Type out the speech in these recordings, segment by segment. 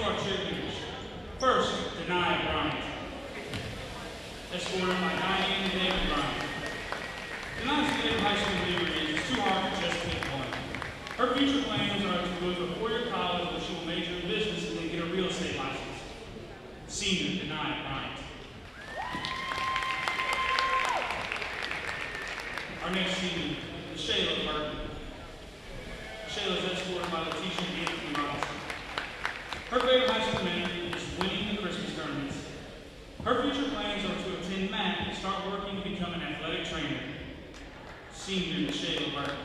our cheerleaders. First, Denia Bryant. Escorted by Diane and David Bryant. Denia's favorite high school memory is it's too hard to just pick one. Her future plans are to go to a four-year college where she will major in business and then get a real estate license. Senior, Denia Bryant. Our next senior is Shayla Burton. Shayla is escorted by Letitia and Anthony Robinson. Her favorite high school memory is winning the Christmas tournaments. Her future plans are to attend MAC and start working to become an athletic trainer. Senior Shayla Burton.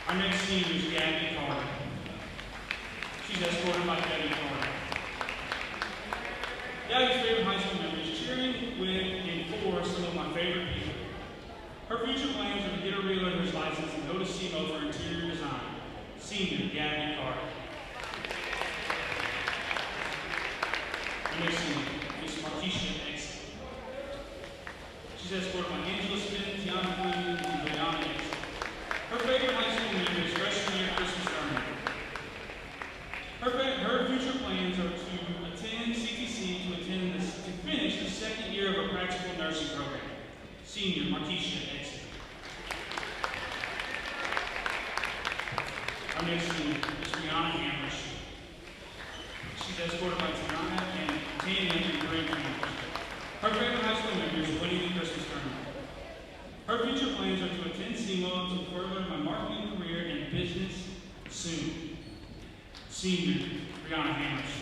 Our next senior is Gabby Carter. She's escorted by Debbie Carter. Gabby's favorite high school memory is cheering with and for some of my favorite people. Her future plans are to get a realtor's license and go to SEMO for interior design. Senior Gabby Carter. Our next senior is Markeisha Exton. She's escorted by Angela Smith, Tiana Queen, and Brianna Exton. Her favorite high school memory is freshman year Christmas tournament. Her future plans are to attend CTC to finish the second year of a practical nursing program. Senior Markeisha Exton. Our next senior is Brianna Hamrish. She's escorted by Tiana and Tanya and Greg Hamrish. Her favorite high school memory is winning the Christmas tournament. Her future plans are to attend SEMO to further my marketing career in business soon. Senior Brianna Hamrish.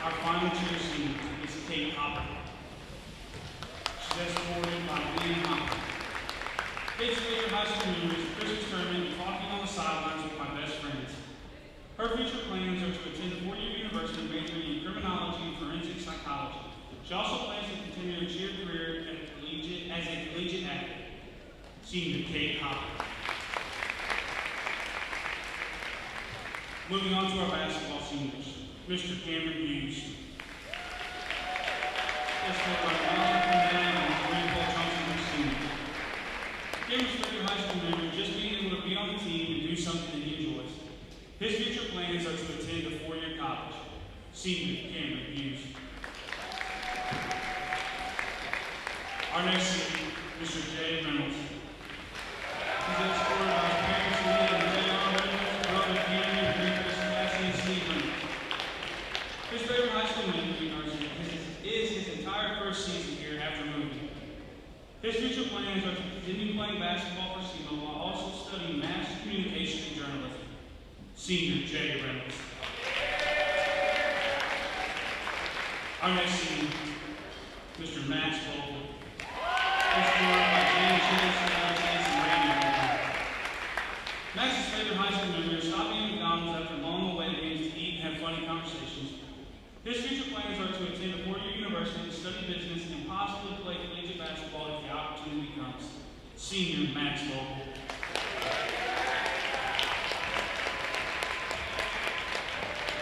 Our final cheer senior is Kate Hopper. She's escorted by Lee Hopper. Kate's favorite high school memory is the Christmas tournament and talking on the sidelines with my best friends. Her future plans are to attend a four-year university majoring in criminology and forensic psychology. She also plans to continue her cheer career as a collegiate athlete. Senior Kate Hopper. Moving on to our basketball seniors, Mr. Cameron Hughes. Escorted by Alan Kennett and Greenville Johnson Senior. Cameron's favorite high school memory is just being able to be on the team and do something that he enjoys. His future plans are to attend a four-year college. Senior Cameron Hughes. Our next senior, Mr. Jay Reynolds. He's escorted by his parents, Leah and J.R. Reynolds, brother Cameron, Nicholas, Cassie, and Steve Reynolds. His favorite high school memory is his entire first season here after moving. His future plans are to continue playing basketball for SEMO while also studying mass communication and journalism. Senior Jay Reynolds. Our next senior, Mr. Max Vogel. Escorted by James Chance and Randy. Max's favorite high school memory is stopping at McDonald's after long away games to eat and have funny conversations. His future plans are to attend a four-year university to study business and possibly play collegiate basketball if the opportunity comes. Senior Max Vogel.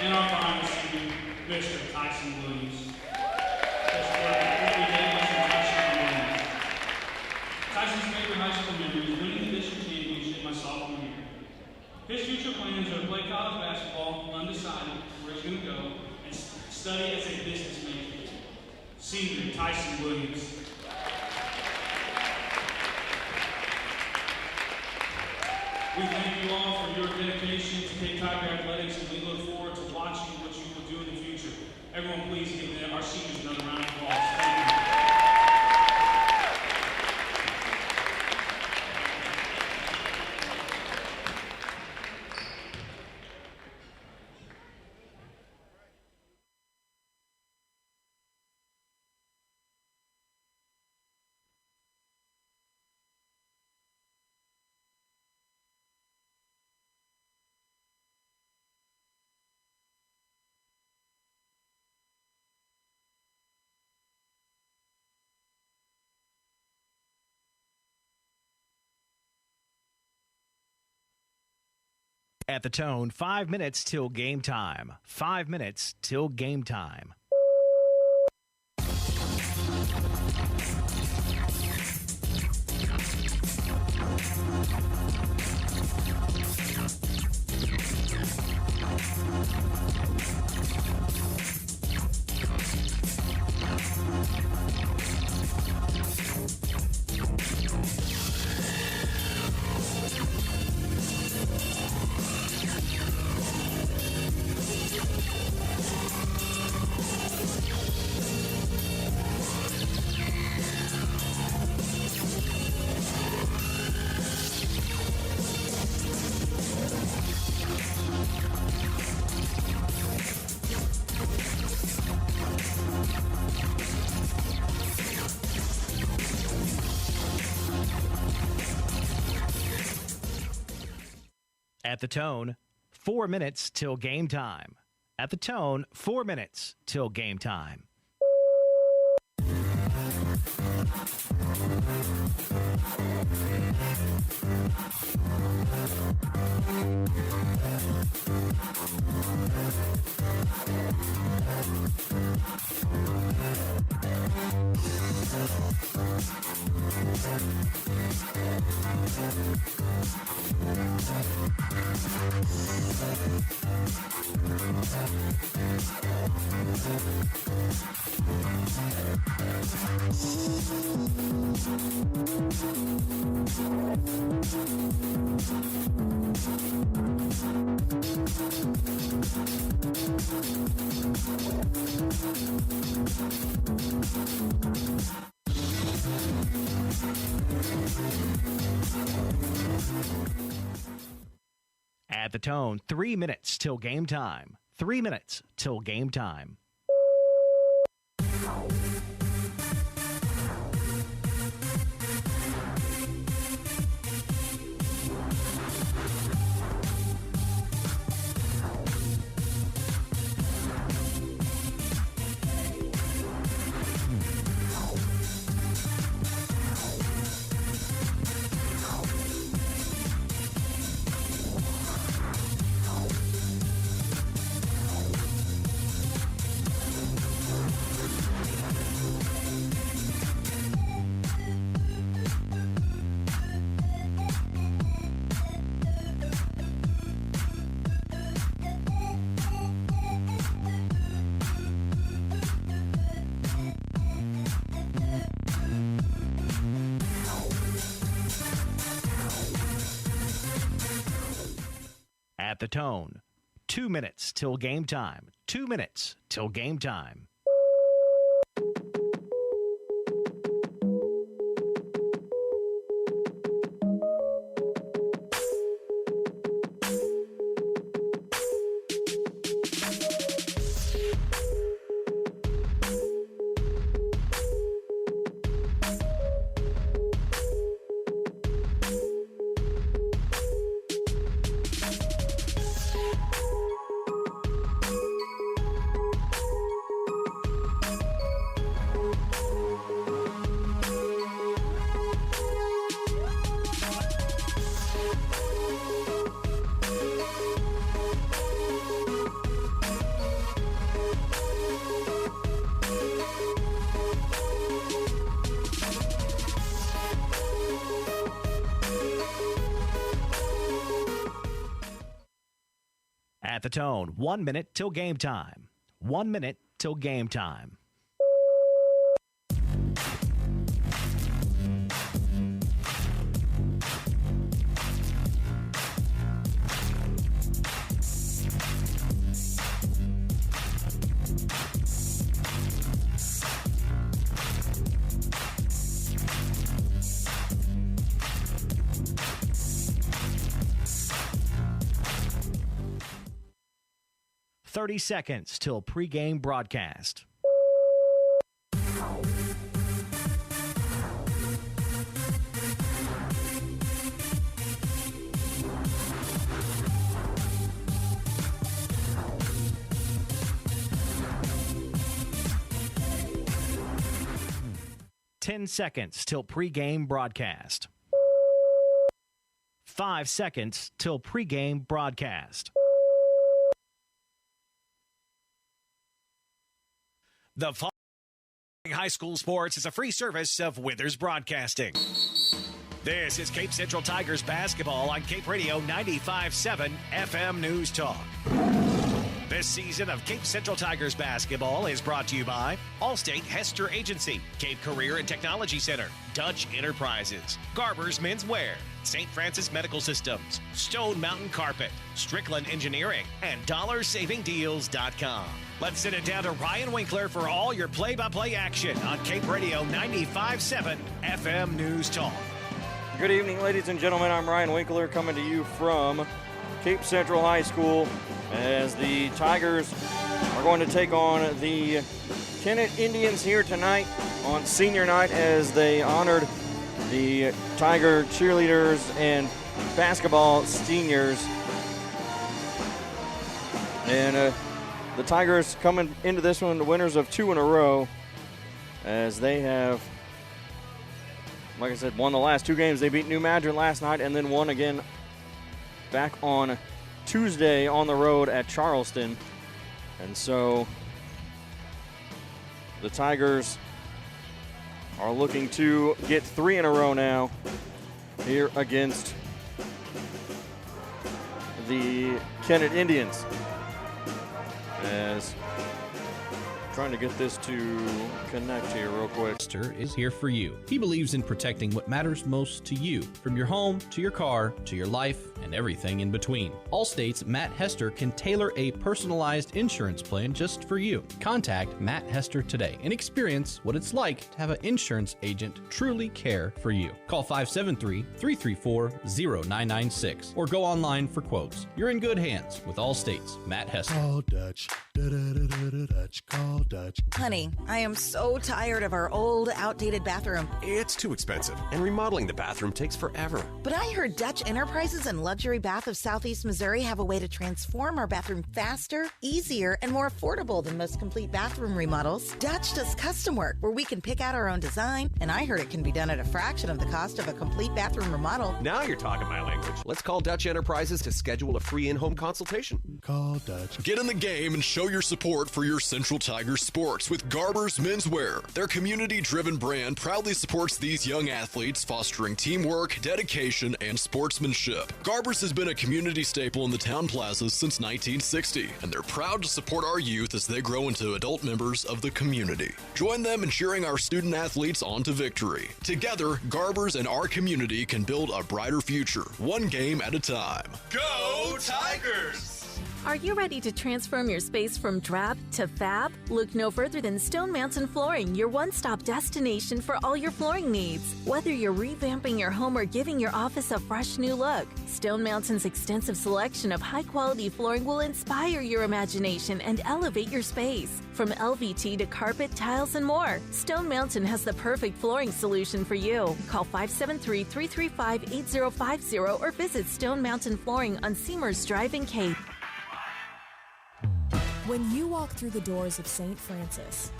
And our final senior, Mr. Tyson Williams. Tyson's favorite high school memory is winning the district championship my sophomore year. His future plans are to play college basketball, undecided where he's going to go, and study as a business major. Senior Tyson Williams. We thank you all for your dedication to Cape Tiger Athletics, and we look forward to watching what you will do in the future. Everyone, please give our seniors another round of applause. Thank you. At the tone, 5 minutes till game time. 5 minutes till game time. At the tone, 4 minutes till game time. At the tone, 4 minutes till game time. At the tone, 3 minutes till game time. 3 minutes till game time. At the tone, 2 minutes till game time. 2 minutes till game time. At the tone, 1 minute till game time. 1 minute till game time. Thirty seconds till pregame broadcast. Ten seconds till pregame broadcast. 5 seconds till pregame broadcast. The following high school sports is a free service of Withers Broadcasting. This is Cape Central Tigers basketball on Cape Radio 95.7 FM News Talk. This season of Cape Central Tigers basketball is brought to you by Allstate Hester Agency, Cape Career and Technology Center, Dutch Enterprises, Garber's Men's Wear, St. Francis Medical Systems, Stone Mountain Carpet, Strickland Engineering, and DollarSavingDeals.com. Let's send it down to Ryan Winkler for all your play-by-play action on Cape Radio 95.7 FM News Talk. Good evening, ladies and gentlemen. I'm Ryan Winkler coming to you from Cape Central High School as the Tigers are going to take on the Kennett Indians here tonight on senior night as they honored the Tiger cheerleaders and basketball seniors And the Tigers coming into this one the winners of 2 in a row, as they have, like I said, won the last 2 games. They beat New Madrid last night and then won again back on Tuesday on the road at Charleston. And so the Tigers are looking to get 3 in a row now here against the Kennett Indians. As trying to get this to connect here real quick. Hester is here for you. He believes in protecting what matters most to you, from your home to your car to your life and everything in between. Allstate's Matt Hester can tailor a personalized insurance plan just for you. Contact Matt Hester today and experience what it's like to have an insurance agent truly care for you. Call 573-334-0996 or go online for quotes. You're in good hands with Allstate's Matt Hester. Call Dutch. Dutch. Call Dutch. Honey, I am so tired of our old, outdated bathroom. It's too expensive, and remodeling the bathroom takes forever. But I heard Dutch Enterprises and Luxury Bath of Southeast Missouri have a way to transform our bathroom faster, easier, and more affordable than most complete bathroom remodels. Dutch does custom work where we can pick out our own design, and I heard it can be done at a fraction of the cost of a complete bathroom remodel. Now you're talking my language. Let's call Dutch Enterprises to schedule a free in-home consultation. Call Dutch. Get in the game and show your support for your Central Tigers sports with Garber's Menswear. Their community-driven brand proudly supports these young athletes, fostering teamwork, dedication, and sportsmanship. Garber's has been a community staple in the town plazas since 1960, and they're proud to support our youth as they grow into adult members of the community. Join them in cheering our student athletes on to victory. Together, Garber's and our community can build a brighter future, one game at a time. Go Tigers! Are you ready to transform your space from drab to fab? Look no further than Stone Mountain Flooring, your one-stop destination for all your flooring needs. Whether you're revamping your home or giving your office a fresh new look, Stone Mountain's extensive selection of high-quality flooring will inspire your imagination and elevate your space. From LVT to carpet, tiles, and more, Stone Mountain has the perfect flooring solution for you. Call 573-335-8050 or visit Stone Mountain Flooring on Seamers Drive in Cape. When you walk through the doors of St. Francis,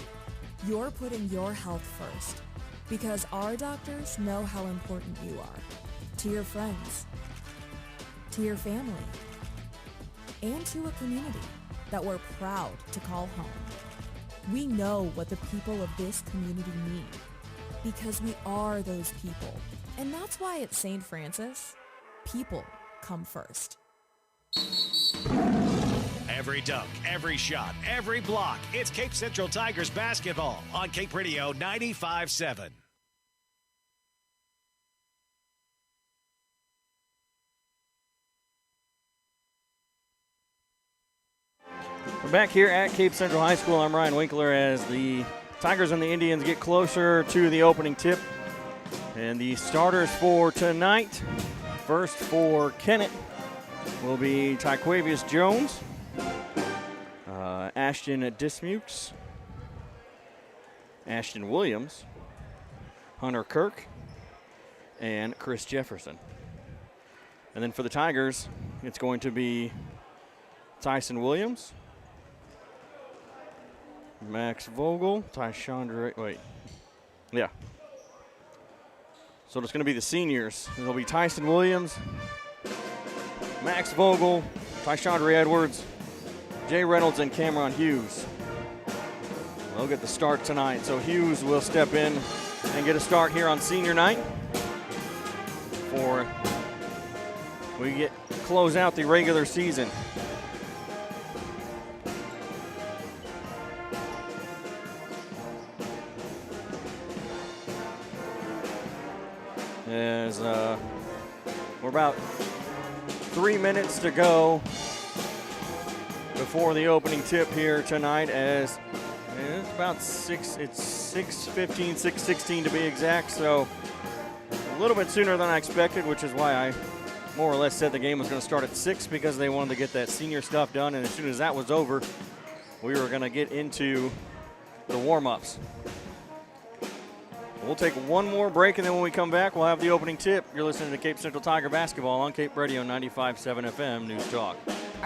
you're putting your health first, because our doctors know how important you are to your friends, to your family, and to a community that we're proud to call home. We know what the people of this community need, because we are those people. And that's why at St. Francis, people come first. Every dunk, every shot, every block. It's Cape Central Tigers basketball on Cape Radio 95.7. We're back here at Cape Central High School. I'm Ryan Winkler as the Tigers and the Indians get closer to the opening tip. And the starters for tonight, first for Kennett, will be Tyquavius Jones, Ashton Dismukes, Ashton Williams, Hunter Kirk, and Chris Jefferson. And then for the Tigers, it's going to be Tyson Williams, Max Vogel, So it's going to be the seniors. It'll be Tyson Williams, Max Vogel, Tyshandre Edwards, Jay Reynolds, and Cameron Hughes. They'll get the start tonight. So Hughes will step in and get a start here on senior night before we close out the regular season. As we're about 3 minutes to go before the opening tip here tonight, as it's about 6:15, 6:16 to be exact, so a little bit sooner than I expected, which is why I more or less said the game was going to start at 6, because they wanted to get that senior stuff done, and as soon as that was over, we were going to get into the warm-ups. We'll take one more break, and then when we come back, we'll have the opening tip. You're listening to Cape Central Tiger Basketball on Cape Radio 95.7 FM News Talk.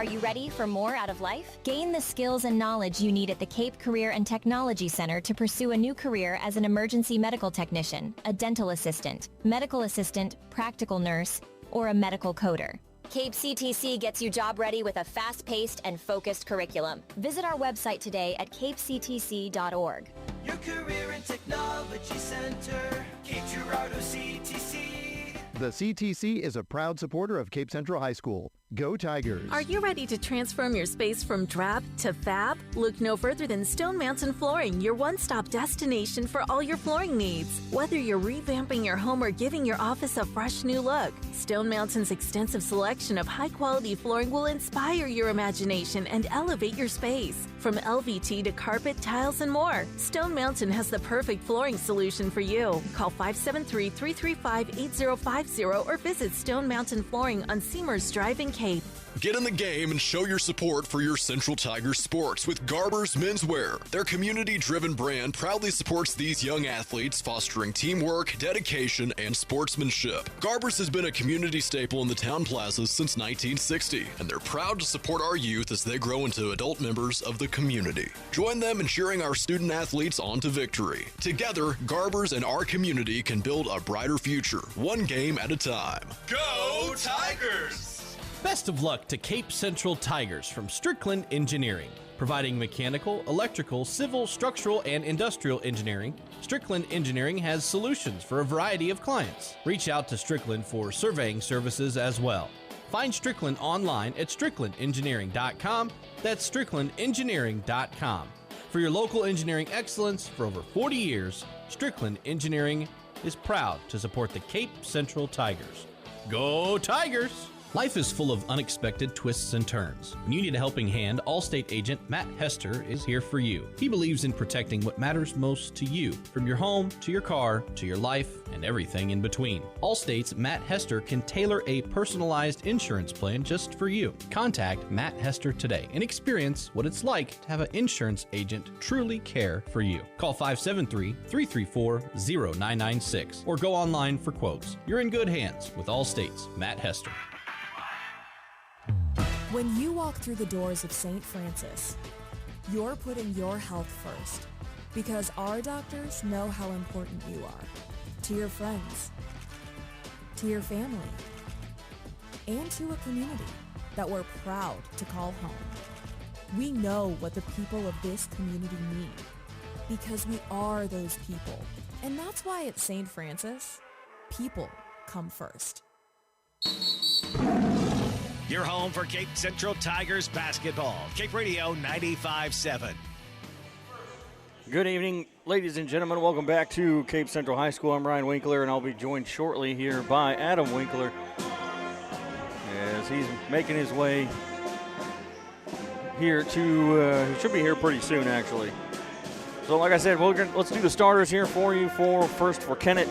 Are you ready for more out of life? Gain the skills and knowledge you need at the Cape Career and Technology Center to pursue a new career as an emergency medical technician, a dental assistant, medical assistant, practical nurse, or a medical coder. Cape CTC gets you job ready with a fast-paced and focused curriculum. Visit our website today at capectc.org. Your Career and Technology Center, Cape Girardeau CTC. The CTC is a proud supporter of Cape Central High School. Go Tigers! Are you ready to transform your space from drab to fab? Look no further than Stone Mountain Flooring, your one-stop destination for all your flooring needs. Whether you're revamping your home or giving your office a fresh new look, Stone Mountain's extensive selection of high-quality flooring will inspire your imagination and elevate your space. From LVT to carpet, tiles, and more, Stone Mountain has the perfect flooring solution for you. Call 573-335-8050 or visit Stone Mountain Flooring on Seamers Drive in Cape. Get in the game and show your support for your Central Tigers sports with Garber's Menswear. Their community-driven brand proudly supports these young athletes, fostering teamwork, dedication, and sportsmanship. Garber's has been a community staple in the town plazas since 1960, and they're proud to support our youth as they grow into adult members of the community. Join them in cheering our student athletes on to victory. Together, Garber's and our community can build a brighter future, one game at a time. Go Tigers! Best of luck to Cape Central Tigers from Strickland Engineering. Providing mechanical, electrical, civil, structural, and industrial engineering, Strickland Engineering has solutions for a variety of clients. Reach out to Strickland for surveying services as well. Find Strickland online at stricklandengineering.com. That's stricklandengineering.com. For your local engineering excellence for over 40 years, Strickland Engineering is proud to support the Cape Central Tigers. Go Tigers! Life is full of unexpected twists and turns. When you need a helping hand, Allstate agent Matt Hester is here for you. He believes in protecting what matters most to you, from your home to your car to your life and everything in between. Allstate's Matt Hester can tailor a personalized insurance plan just for you. Contact Matt Hester today and experience what it's like to have an insurance agent truly care for you. Call 573-334-0996 or go online for quotes. You're in good hands with Allstate's Matt Hester. When you walk through the doors of St. Francis, you're putting your health first, because our doctors know how important you are to your friends, to your family, and to a community that we're proud to call home. We know what the people of this community need, because we are those people. And that's why at St. Francis, people come first. Your home for Cape Central Tigers basketball. Cape Radio 95.7. Good evening, ladies and gentlemen. Welcome back to Cape Central High School. I'm Ryan Winkler, and I'll be joined shortly here by Adam Winkler as he's making his way here to, he should be here pretty soon, actually. So like I said, let's do the starters here for you. First for Kennett,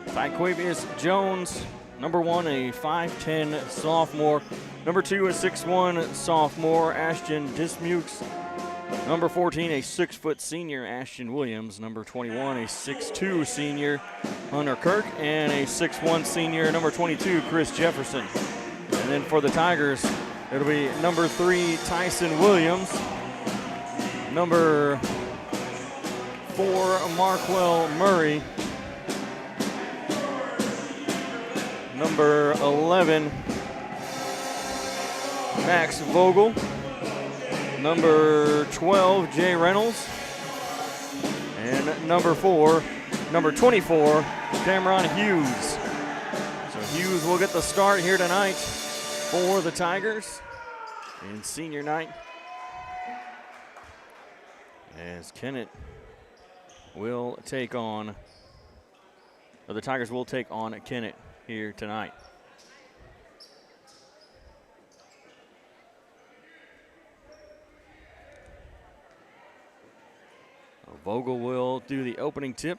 Tyquavius Jones. Number 1, a 5'10 sophomore. Number 2, a 6'1 sophomore, Ashton Dismukes. Number 14, a 6-foot senior, Ashton Williams. Number 21, a 6'2 senior, Hunter Kirk. And a 6'1 senior, number 22, Chris Jefferson. And then for the Tigers, it'll be number 3, Tyson Williams. Number 4, Marquell Murray. Number 11, Max Vogel. Number 12, Jay Reynolds. And number 24, Cameron Hughes. So Hughes will get the start here tonight for the Tigers in senior night, as Kennett will take on, or the Tigers will take on Kennett here tonight. Vogel will do the opening tip.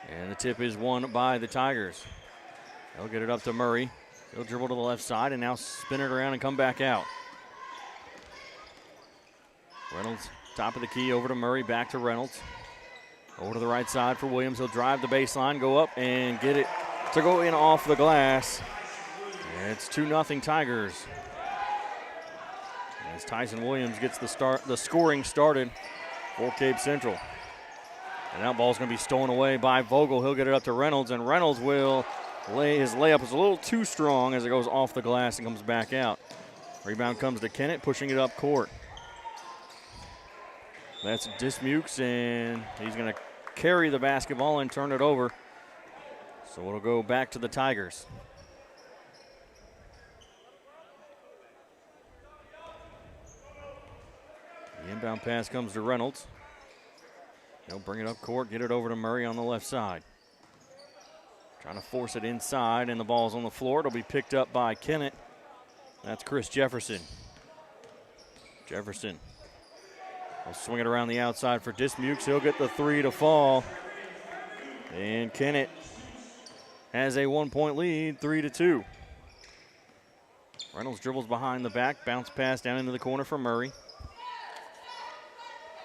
And the tip is won by the Tigers. They'll get it up to Murray. He'll dribble to the left side and now spin it around and come back out. Reynolds, top of the key, over to Murray, back to Reynolds. Over to the right side for Williams. He'll drive the baseline, go up, and get it to go in off the glass. And it's 2-0 Tigers. As Tyson Williams gets the scoring started for Cape Central. And that ball's going to be stolen away by Vogel. He'll get it up to Reynolds, and Reynolds will lay his layup. Is a little too strong as it goes off the glass and comes back out. Rebound comes to Kennett, pushing it up court. That's Dismukes, and he's going to carry the basketball and turn it over. So it'll go back to the Tigers. The inbound pass comes to Reynolds. He'll bring it up court, get it over to Murray on the left side. Trying to force it inside, and the ball's on the floor. It'll be picked up by Kennett. That's Chris Jefferson. Jefferson will swing it around the outside for Dismukes. He'll get the three to fall. And Kennett has a 1-point lead, 3-2. Reynolds dribbles behind the back, bounce pass down into the corner for Murray.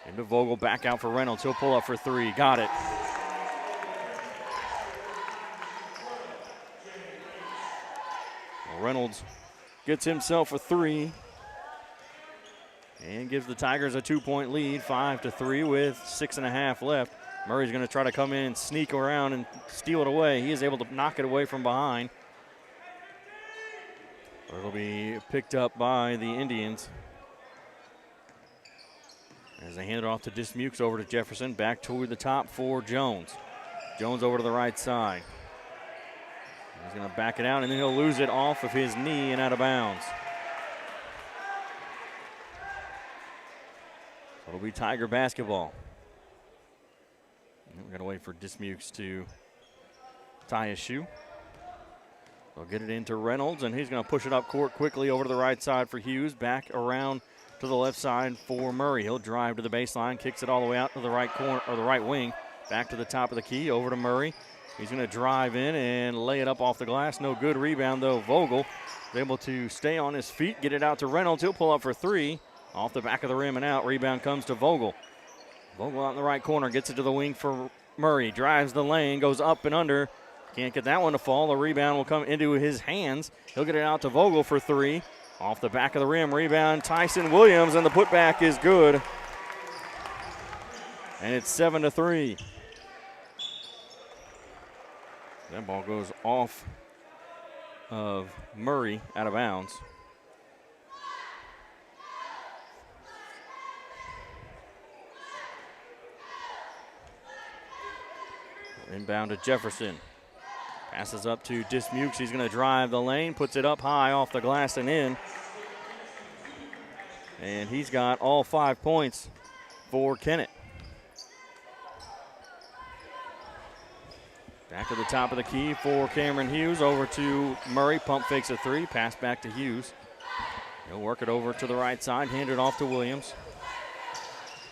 Into Vogel, back out for Reynolds. He'll pull up for three. Got it. Well, Reynolds gets himself a three and gives the Tigers a 2-point lead, 5-3 with 6.5 left. Murray's going to try to come in and sneak around and steal it away. He is able to knock it away from behind. But it'll be picked up by the Indians. As they hand it off to Dismukes, over to Jefferson, back toward the top for Jones. Jones over to the right side. He's going to back it out, and then he'll lose it off of his knee and out of bounds. So it'll be Tiger basketball. We're going to wait for Dismukes to tie his shoe. They'll get it into Reynolds, and he's going to push it up court quickly over to the right side for Hughes, back around to the left side for Murray. He'll drive to the baseline, kicks it all the way out to the right corner, or the right wing, back to the top of the key, over to Murray. He's going to drive in and lay it up off the glass. No good rebound, though. Vogel is able to stay on his feet, get it out to Reynolds. He'll pull up for three, off the back of the rim and out. Rebound comes to Vogel. Vogel out in the right corner, gets it to the wing for Murray. Drives the lane, goes up and under. Can't get that one to fall. The rebound will come into his hands. He'll get it out to Vogel for three. Off the back of the rim, rebound Tyson Williams, and the putback is good. And it's 7-3. That ball goes off of Murray, out of bounds. Inbound to Jefferson. Passes up to Dismukes. He's going to drive the lane, puts it up high off the glass and in. And he's got all 5 points for Kennett. Back to the top of the key for Cameron Hughes. Over to Murray. Pump fakes a three. Pass back to Hughes. He'll work it over to the right side. Hand it off to Williams.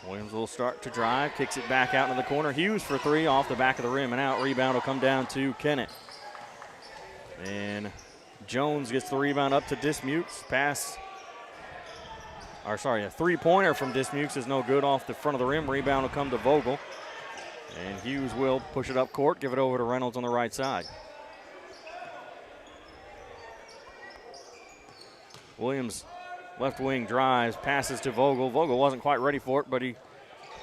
Williams will start to drive. Kicks it back out into the corner. Hughes for three off the back of the rim and out. Rebound will come down to Kennett. And Jones gets the rebound up to Dismukes. A three-pointer from Dismukes is no good off the front of the rim. Rebound will come to Vogel. And Hughes will push it up court, give it over to Reynolds on the right side. Williams, left wing, drives, passes to Vogel. Vogel wasn't quite ready for it, but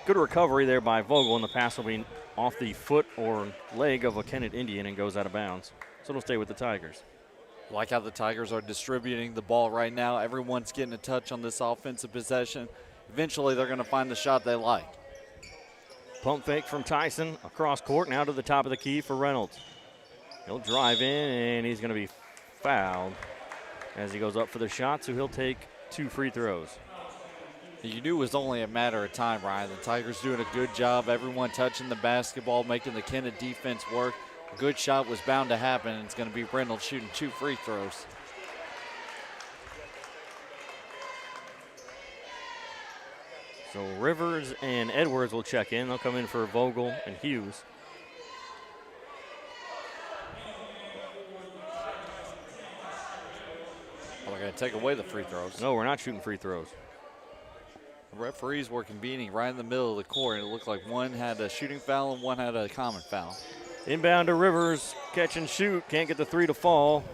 good recovery there by Vogel, and the pass will be off the foot or leg of a Kennett Indian and goes out of bounds. So it'll stay with the Tigers. Like how the Tigers are distributing the ball right now. Everyone's getting a touch on this offensive possession. Eventually they're going to find the shot they like. Pump fake from Tyson across court, now to the top of the key for Reynolds. He'll drive in, and he's going to be fouled as he goes up for the shot, so he'll take 2 free throws. You knew it was only a matter of time, Ryan. The Tigers doing a good job. Everyone touching the basketball, making the Kennett defense work. A good shot was bound to happen, and it's going to be Reynolds shooting 2 free throws. So Rivers and Edwards will check in. They'll come in for Vogel and Hughes. Well, they're going to take away the free throws. No, we're not shooting free throws. Referees were convening right in the middle of the court. It looked like one had a shooting foul and one had a common foul. Inbound to Rivers, catch and shoot, can't get the three to fall.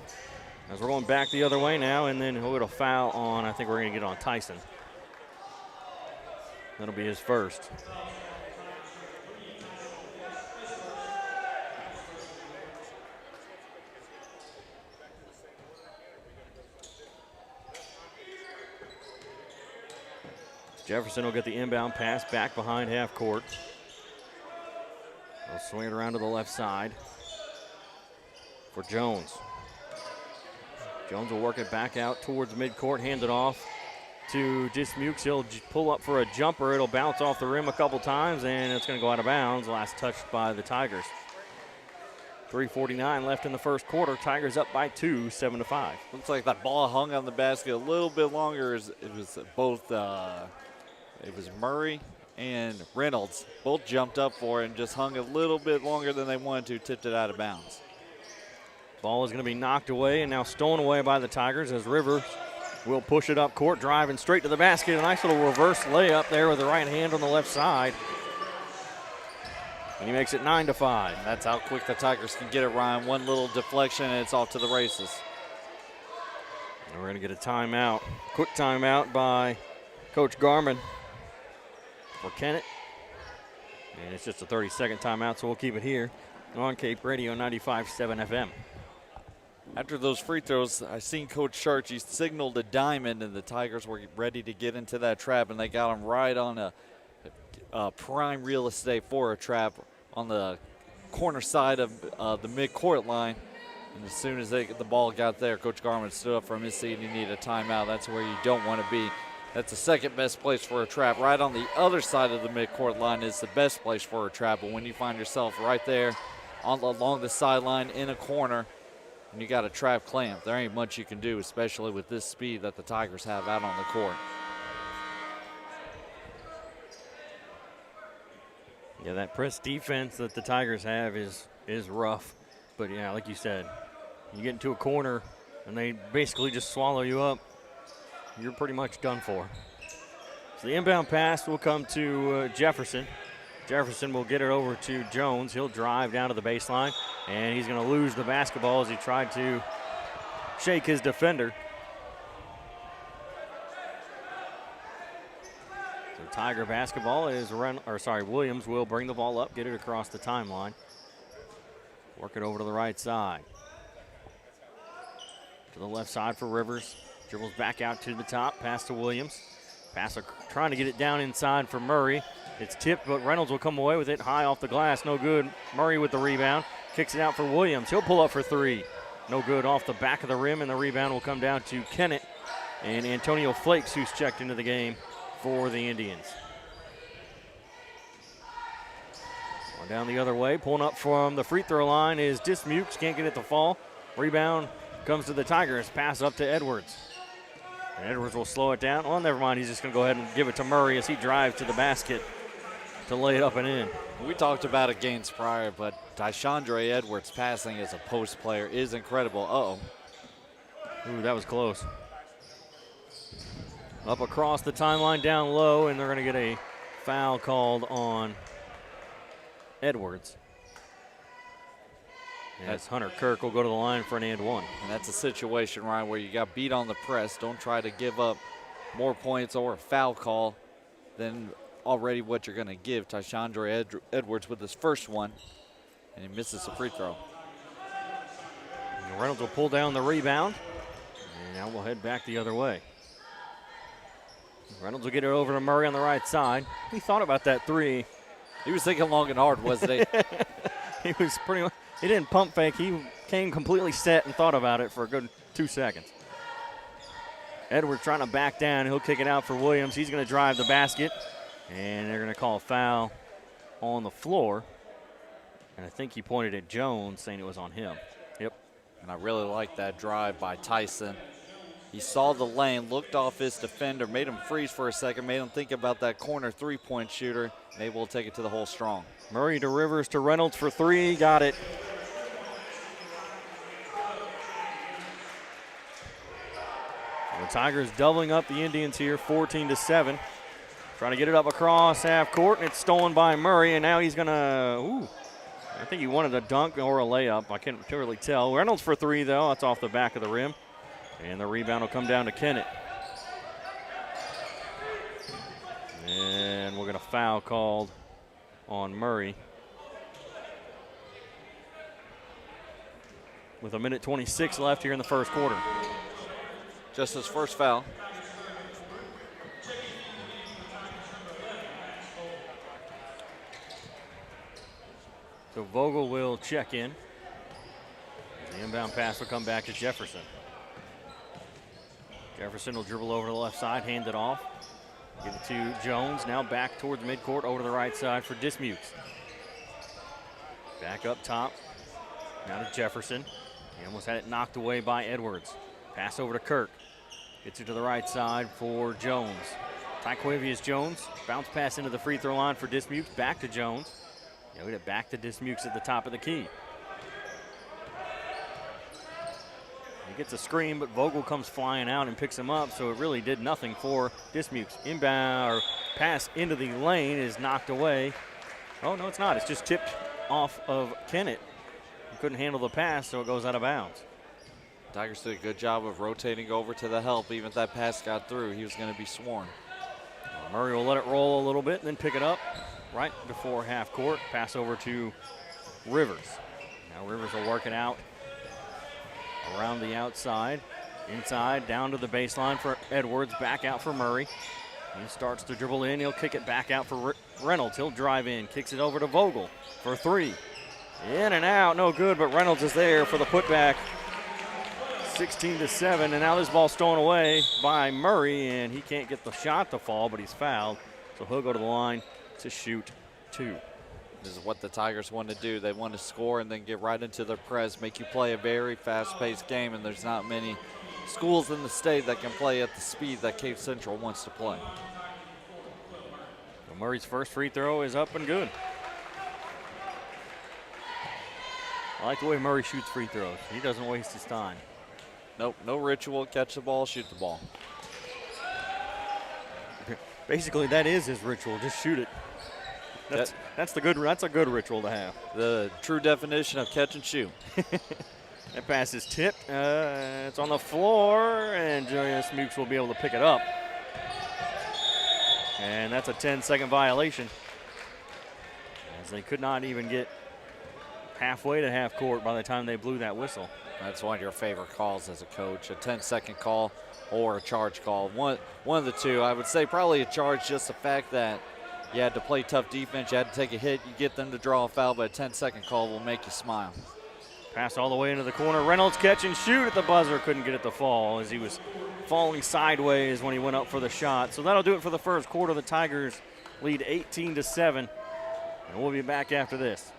As we're going back the other way now, and then he'll get a foul on, I think we're going to get on Tyson. That'll be his first. Jefferson will get the inbound pass back behind half court. They'll swing it around to the left side for Jones. Jones will work it back out towards midcourt, hand it off to Dismukes. He'll pull up for a jumper. It'll bounce off the rim a couple times, and it's going to go out of bounds. Last touched by the Tigers. 3:49 left in the first quarter. Tigers up by 2, 7-5. Looks like that ball hung on the basket a little bit longer. It was both, it was Murray and Reynolds. Both jumped up for it and just hung a little bit longer than they wanted to, tipped it out of bounds. Ball is going to be knocked away and now stolen away by the Tigers as Rivers will push it up court, driving straight to the basket. A nice little reverse layup there with the right hand on the left side. And he makes it 9-5. That's how quick the Tigers can get it, Ryan. One little deflection and it's off to the races. And we're going to get a timeout. Quick timeout by Coach Garman for Kennett. And it's just a 30-second timeout, so we'll keep it here on Cape Radio 95.7 FM. After those free throws, I seen Coach Sharkey signaled a diamond, and the Tigers were ready to get into that trap, and they got them right on a prime real estate for a trap on the corner side of the midcourt line. And as soon as the ball got there, Coach Garman stood up from his seat and he needed a timeout. That's where you don't want to be. That's the second best place for a trap. Right on the other side of the midcourt line is the best place for a trap. But when you find yourself right there along the sideline in a corner and you got a trap clamp, there ain't much you can do, especially with this speed that the Tigers have out on the court. Yeah, that press defense that the Tigers have is rough. But, yeah, like you said, you get into a corner and they basically just swallow you up, you're pretty much done for. So the inbound pass will come to Jefferson. Jefferson will get it over to Jones. He'll drive down to the baseline, and he's going to lose the basketball as he tried to shake his defender. So Tiger basketball is Williams will bring the ball up, get it across the timeline. Work it over to the right side. To the left side for Rivers. Dribbles back out to the top, pass to Williams. Passer trying to get it down inside for Murray. It's tipped, but Reynolds will come away with it high off the glass. No good. Murray with the rebound. Kicks it out for Williams. He'll pull up for three. No good off the back of the rim, and the rebound will come down to Kennett and Antonio Flakes, who's checked into the game for the Indians. Going down the other way, pulling up from the free throw line is Dismukes. Can't get it to fall. Rebound comes to the Tigers. Pass up to Edwards. And Edwards will slow it down. Oh, never mind. He's just going to go ahead and give it to Murray as he drives to the basket to lay it up and in. We talked about it games prior, but Tyshandre Edwards passing as a post player is incredible. Uh-oh. Ooh, that was close. Up across the timeline, down low, and they're going to get a foul called on Edwards. As Hunter Kirk will go to the line for an and one. And that's a situation, Ryan, where you got beat on the press. Don't try to give up more points or a foul call than already what you're going to give. Tyshandre Edwards with his first one, and he misses a free throw. And Reynolds will pull down the rebound, and now we'll head back the other way. Reynolds will get it over to Murray on the right side. He thought about that three. He was thinking long and hard, wasn't he? He was pretty much. He didn't pump fake. He came completely set and thought about it for a good 2 seconds. Edwards trying to back down. He'll kick it out for Williams. He's going to drive the basket, and they're going to call a foul on the floor. And I think he pointed at Jones, saying it was on him. Yep. And I really like that drive by Tyson. He saw the lane, looked off his defender, made him freeze for a second, made him think about that corner three-point shooter, and able to take it to the hole strong. Murray to Rivers to Reynolds for three. Got it. The Tigers doubling up the Indians here, 14-7. Trying to get it up across half court, and it's stolen by Murray, and now he's going to, I think he wanted a dunk or a layup. I can't really tell. Reynolds for three, though. That's off the back of the rim. And the rebound will come down to Kennett. And we're going to foul called on Murray. With 1:26 left here in the first quarter. Just his first foul. So Vogel will check in. The inbound pass will come back to Jefferson. Jefferson will dribble over to the left side, hand it off. Give it to Jones, now back towards midcourt, over to the right side for Dismukes. Back up top, now to Jefferson. He almost had it knocked away by Edwards. Pass over to Kirk. Gets it to the right side for Jones. Tyquavius Jones, bounce pass into the free throw line for Dismukes, back to Jones. Now we get it back to Dismukes at the top of the key. He gets a screen, but Vogel comes flying out and picks him up, so it really did nothing for Dismukes. Inbound or pass into the lane is knocked away. Oh, no, it's not. It's just tipped off of Kennett. He couldn't handle the pass, so it goes out of bounds. Tigers did a good job of rotating over to the help. Even if that pass got through, he was going to be sworn. Murray will let it roll a little bit and then pick it up right before half court. Pass over to Rivers. Now Rivers will work it out around the outside. Inside, down to the baseline for Edwards. Back out for Murray. He starts to dribble in. He'll kick it back out for Reynolds. He'll drive in. Kicks it over to Vogel for three. In and out. No good, but Reynolds is there for the putback. 16-7, and now this ball's stolen away by Murray, and he can't get the shot to fall, but he's fouled. So he'll go to the line to shoot two. This is what the Tigers want to do. They want to score and then get right into their press, make you play a very fast-paced game, and there's not many schools in the state that can play at the speed that Cape Central wants to play. So Murray's first free throw is up and good. I like the way Murray shoots free throws. He doesn't waste his time. Nope, no ritual. Catch the ball, shoot the ball. Basically, that is his ritual. Just shoot it. That's a good ritual to have. The true definition of catch and shoot. That pass is tipped. It's on the floor, and Julius Mukes will be able to pick it up. And that's a 10-second violation, as they could not even get halfway to half court by the time they blew that whistle. That's one of your favorite calls as a coach, a 10-second call or a charge call. One of the two. I would say probably a charge, just the fact that you had to play tough defense, you had to take a hit, you get them to draw a foul, but a 10-second call will make you smile. Pass all the way into the corner. Reynolds catch and shoot at the buzzer. Couldn't get it to fall as he was falling sideways when he went up for the shot. So that'll do it for the first quarter. The Tigers lead 18-7, and we'll be back after this.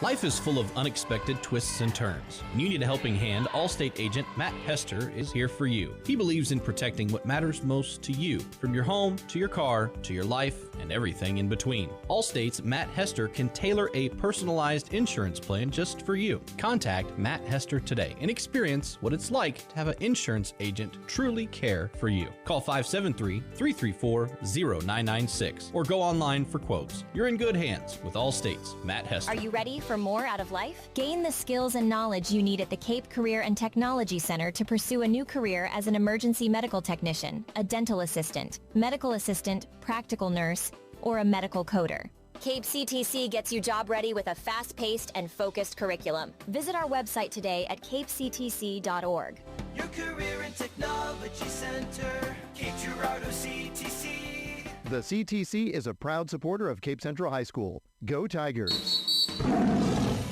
Life is full of unexpected twists and turns. When you need a helping hand, Allstate agent Matt Hester is here for you. He believes in protecting what matters most to you, from your home to your car to your life and everything in between. Allstate's Matt Hester can tailor a personalized insurance plan just for you. Contact Matt Hester today and experience what it's like to have an insurance agent truly care for you. Call 573-334-0996 or go online for quotes. You're in good hands with Allstate's Matt Hester. Are you ready for more out of life? Gain the skills and knowledge you need at the Cape Career and Technology Center to pursue a new career as an emergency medical technician, a dental assistant, medical assistant, practical nurse, or a medical coder. Cape CTC gets you job ready with a fast-paced and focused curriculum. Visit our website today at capectc.org. Your Career and Technology Center, Cape Girardeau CTC. The CTC is a proud supporter of Cape Central High School. Go Tigers!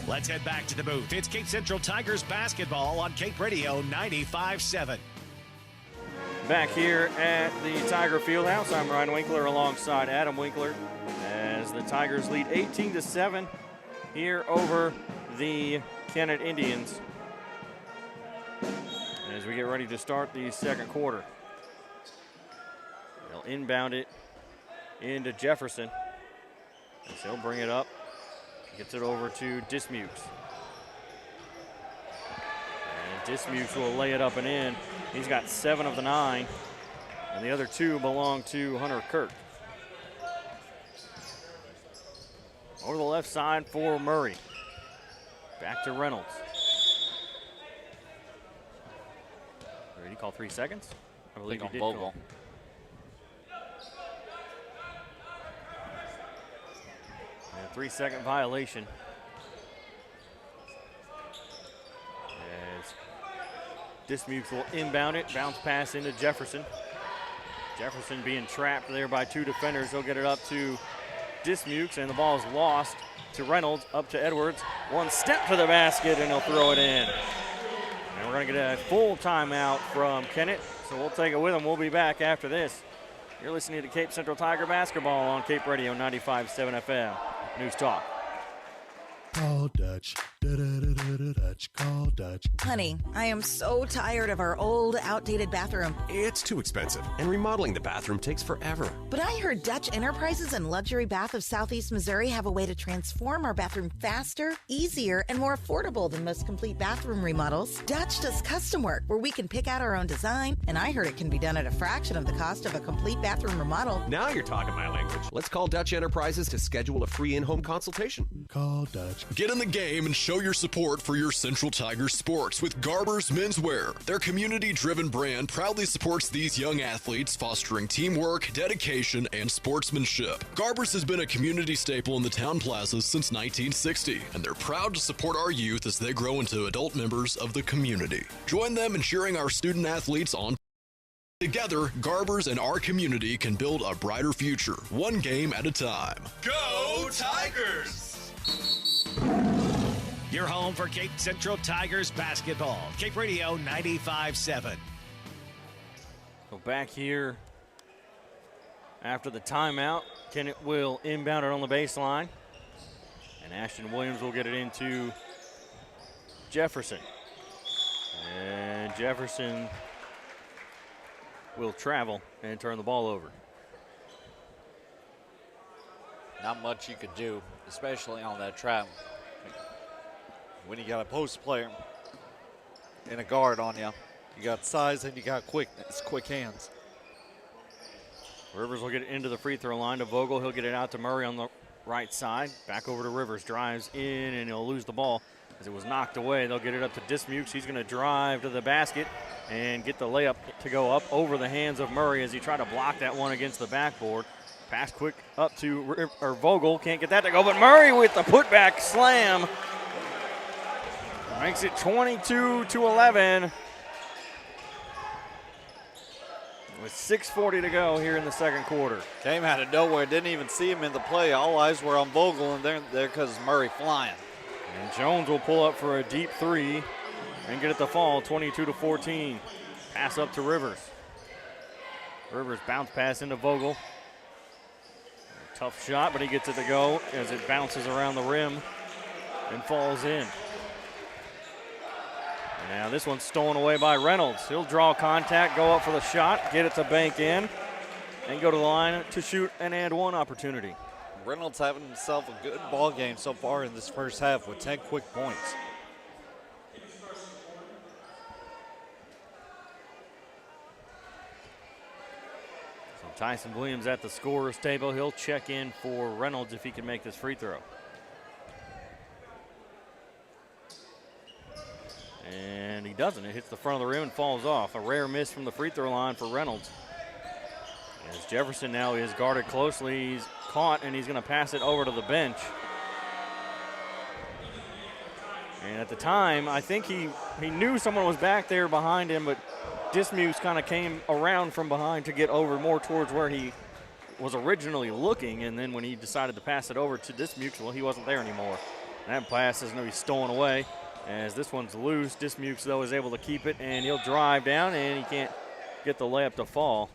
Let's head back to the booth. It's Cape Central Tigers basketball on Cape Radio 95.7. Back here at the Tiger Fieldhouse, I'm Ryan Winkler alongside Adam Winkler as the Tigers lead 18-7 here over the Kennett Indians as we get ready to start the second quarter. They'll inbound it into Jefferson as he'll bring it up. Gets it over to Dismukes. And Dismukes will lay it up and in. He's got 7 of the 9. and the other 2 belong to Hunter Kirk. Over the left side for Murray. Back to Reynolds. Did he call 3 seconds? I believe he did. Vogel. A 3-second violation. As Dismukes will inbound it, bounce pass into Jefferson. Jefferson being trapped there by 2 defenders. He'll get it up to Dismukes, and the ball is lost to Reynolds, up to Edwards. 1 step to the basket, and he'll throw it in. And we're going to get a full timeout from Kennett, so we'll take it with him. We'll be back after this. You're listening to Cape Central Tiger Basketball on Cape Radio 95.7 FM. News Talk. Call Dutch. Dutch. Call Dutch. Honey, I am so tired of our old, outdated bathroom. It's too expensive, and remodeling the bathroom takes forever. But I heard Dutch Enterprises and Luxury Bath of Southeast Missouri have a way to transform our bathroom faster, easier, and more affordable than most complete bathroom remodels. Dutch does custom work where we can pick out our own design, and I heard it can be done at a fraction of the cost of a complete bathroom remodel. Now you're talking my language. Let's call Dutch Enterprises to schedule a free in-home consultation. Call Dutch. Get in the game and show your support for your Central Tigers sports with Garber's Menswear. Their community-driven brand proudly supports these young athletes, fostering teamwork, dedication, and sportsmanship. Garber's has been a community staple in the town plazas since 1960, and they're proud to support our youth as they grow into adult members of the community. Join them in cheering our student athletes on. Together, Garber's and our community can build a brighter future, one game at a time. Go Tigers! Your home for Cape Central Tigers basketball. Cape Radio 95.7. So back here after the timeout, Kennett will inbound it on the baseline. And Ashton Williams will get it into Jefferson. And Jefferson will travel and turn the ball over. Not much you could do, especially on that trap. When you got a post player and a guard on you, you got size and you got quickness, quick hands. Rivers will get it into the free throw line to Vogel. He'll get it out to Murray on the right side. Back over to Rivers, drives in, and he'll lose the ball as it was knocked away. They'll get it up to Dismukes. He's going to drive to the basket and get the layup to go up over the hands of Murray as he tried to block that one against the backboard. Pass quick up to Vogel. Can't get that to go, but Murray with the putback slam makes it 22-11. With 6:40 to go here in the second quarter. Came out of nowhere, didn't even see him in the play. All eyes were on Vogel, and they're there because Murray flying. And Jones will pull up for a deep three and get it to fall, 22-14. Pass up to Rivers. Rivers bounce pass into Vogel. Tough shot, but he gets it to go as it bounces around the rim and falls in. And now this one's stolen away by Reynolds. He'll draw contact, go up for the shot, get it to bank in, and go to the line to shoot an and-one opportunity. Reynolds having himself a good ball game so far in this first half with 10 quick points. So Tyson Williams at the scorer's table. He'll check in for Reynolds if he can make this free throw. And he doesn't. It hits the front of the rim and falls off. A rare miss from the free throw line for Reynolds. As Jefferson now is guarded closely. He's caught, and he's going to pass it over to the bench. And at the time, I think he knew someone was back there behind him, but Dismukes kind of came around from behind to get over more towards where he was originally looking. And then when he decided to pass it over to Dismukes, well, he wasn't there anymore. And that pass is going to be stolen away. As this one's loose, Dismukes, though, is able to keep it, and he'll drive down, and he can't get the layup to fall.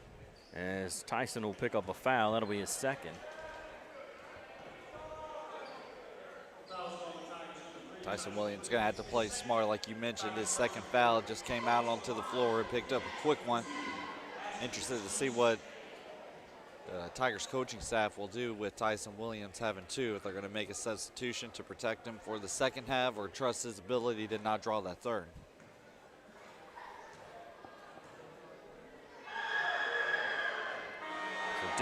As Tyson will pick up a foul. That'll be his second. Tyson Williams going to have to play smart, like you mentioned. His second foul just came out onto the floor and picked up a quick one. Interested to see what Tigers coaching staff will do with Tyson Williams having two, if they're going to make a substitution to protect him for the second half or trust his ability to not draw that third.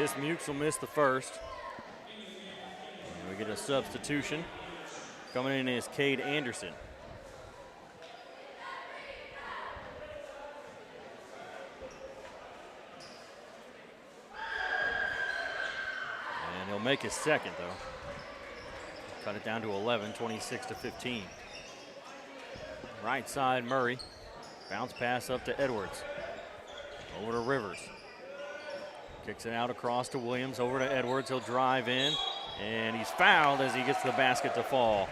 Dismukes will miss the first. And we get a substitution. Coming in is Cade Anderson. And he'll make his second, though. Cut it down to 11, 26-15. Right side, Murray. Bounce pass up to Edwards. Over to Rivers. Kicks it out across to Williams. Over to Edwards. He'll drive in. And he's fouled as he gets the basket to fall.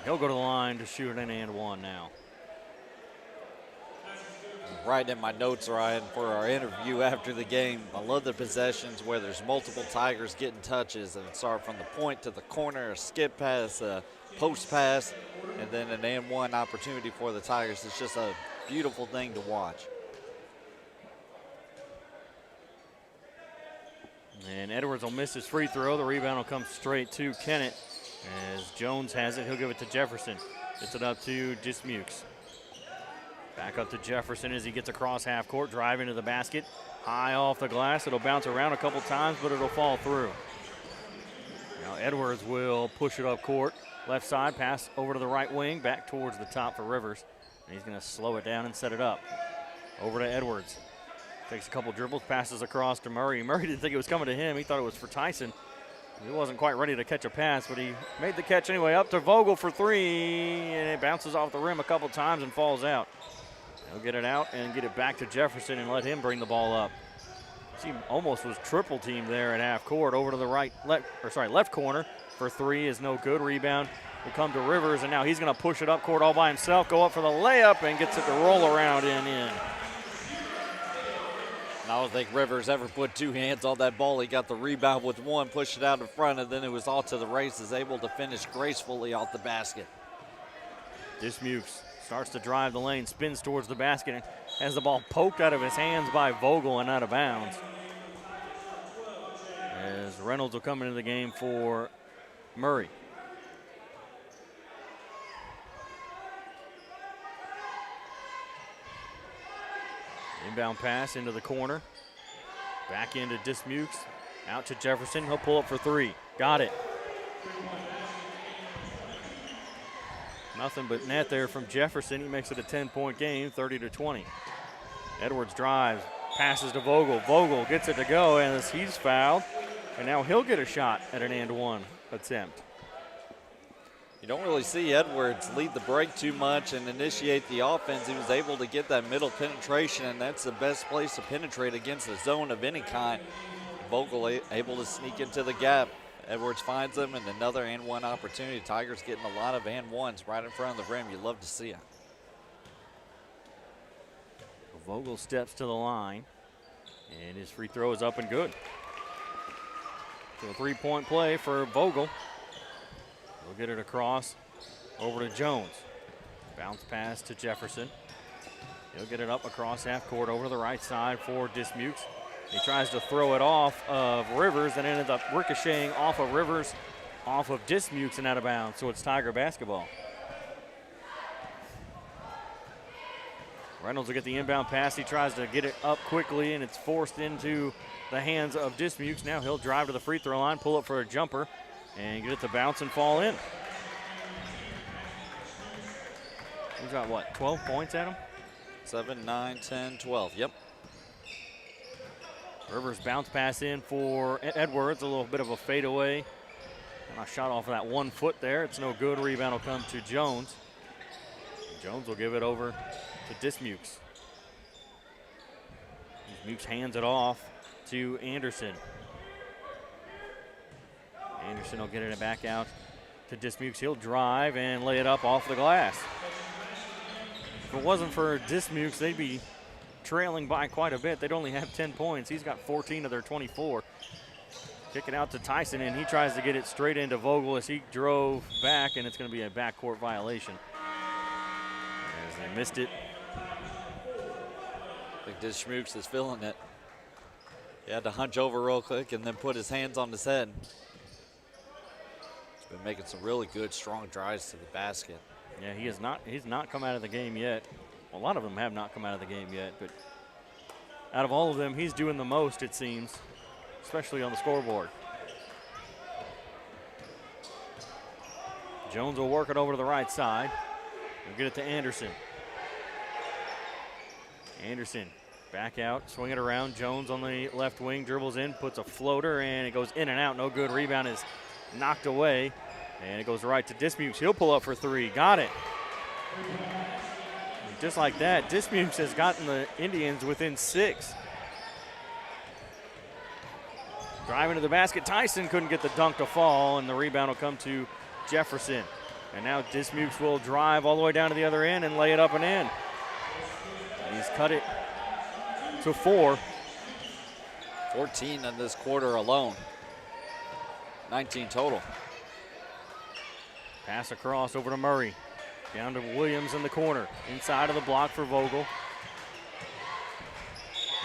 He'll go to the line to shoot an and one now. Right in my notes, Ryan, for our interview after the game. I love the possessions where there's multiple Tigers getting touches and start from the point to the corner, a skip pass, a post pass, and then an and one opportunity for the Tigers. It's just a beautiful thing to watch. And Edwards will miss his free throw. The rebound will come straight to Kennett. As Jones has it, he'll give it to Jefferson. Gets it up to Dismukes. Back up to Jefferson as he gets across half court, drive into the basket. High off the glass. It'll bounce around a couple times, but it'll fall through. Now Edwards will push it up court. Left side, pass over to the right wing, back towards the top for Rivers. And he's going to slow it down and set it up. Over to Edwards. Takes a couple dribbles, passes across to Murray. Murray didn't think it was coming to him. He thought it was for Tyson. He wasn't quite ready to catch a pass, but he made the catch anyway. Up to Vogel for three, and it bounces off the rim a couple times and falls out. He'll get it out and get it back to Jefferson and let him bring the ball up. He almost was triple teamed there at half court. Over to the left corner for three is no good. Rebound will come to Rivers, and now he's going to push it up court all by himself, go up for the layup, and gets it to roll around and in. I don't think Rivers ever put two hands on that ball. He got the rebound with one, pushed it out in front, and then it was all to the races, able to finish gracefully off the basket. Dismukes starts to drive the lane, spins towards the basket, and has the ball poked out of his hands by Vogel and out of bounds. As Reynolds will come into the game for Murray. Inbound pass into the corner. Back into Dismukes. Out to Jefferson. He'll pull up for three. Got it. Nothing but net there from Jefferson. He makes it a 10-point game, 30-20. Edwards drives, passes to Vogel. Vogel gets it to go as he's fouled. And now he'll get a shot at an and one attempt. You don't really see Edwards lead the break too much and initiate the offense. He was able to get that middle penetration, and that's the best place to penetrate against a zone of any kind. Vogel able to sneak into the gap. Edwards finds him, and another and one opportunity. Tigers getting a lot of and ones right in front of the rim. You love to see it. Vogel steps to the line, and his free throw is up and good. So a three-point play for Vogel. We'll get it across over to Jones. Bounce pass to Jefferson. He'll get it up across half court over to the right side for Dismukes. He tries to throw it off of Rivers and ended up ricocheting off of Rivers, off of Dismukes and out of bounds. So it's Tiger basketball. Reynolds will get the inbound pass. He tries to get it up quickly, and it's forced into the hands of Dismukes. Now he'll drive to the free throw line, pull up for a jumper, and get it to bounce and fall in. He's got, what, 12 points at him? 7, 9, 10, 12, yep. Rivers bounce pass in for Edwards, a little bit of a fadeaway. And a shot off of that 1 foot there. It's no good. Rebound will come to Jones. Jones will give it over to Dismukes. Dismukes hands it off to Anderson. Anderson will get it back out to Dismukes. He'll drive and lay it up off the glass. If it wasn't for Dismukes, they'd be trailing by quite a bit. They'd only have 10 points. He's got 14 of their 24. Kick it out to Tyson, and he tries to get it straight into Vogel as he drove back, and it's going to be a backcourt violation. As they missed it. I think Dismukes is feeling it. He had to hunch over real quick and then put his hands on his head. He's been making some really good, strong drives to the basket. Yeah, he's not come out of the game yet. A lot of them have not come out of the game yet, but out of all of them, he's doing the most, it seems. especially on the scoreboard. Jones will work it over to the right side. We'll get it to Anderson. Anderson back out, swing it around. Jones on the left wing, dribbles in, puts a floater, and it goes in and out. No good. Rebound is knocked away, and it goes right to Dismukes. He'll pull up for three. Got it. And just like that, Dismukes has gotten the Indians within 6. Driving to the basket. Tyson couldn't get the dunk to fall, and the rebound will come to Jefferson. And now Dismukes will drive all the way down to the other end and lay it up and in. He's cut it to 4. 14 in this quarter alone. 19 total. Pass across over to Murray. Down to Williams in the corner. Inside of the block for Vogel.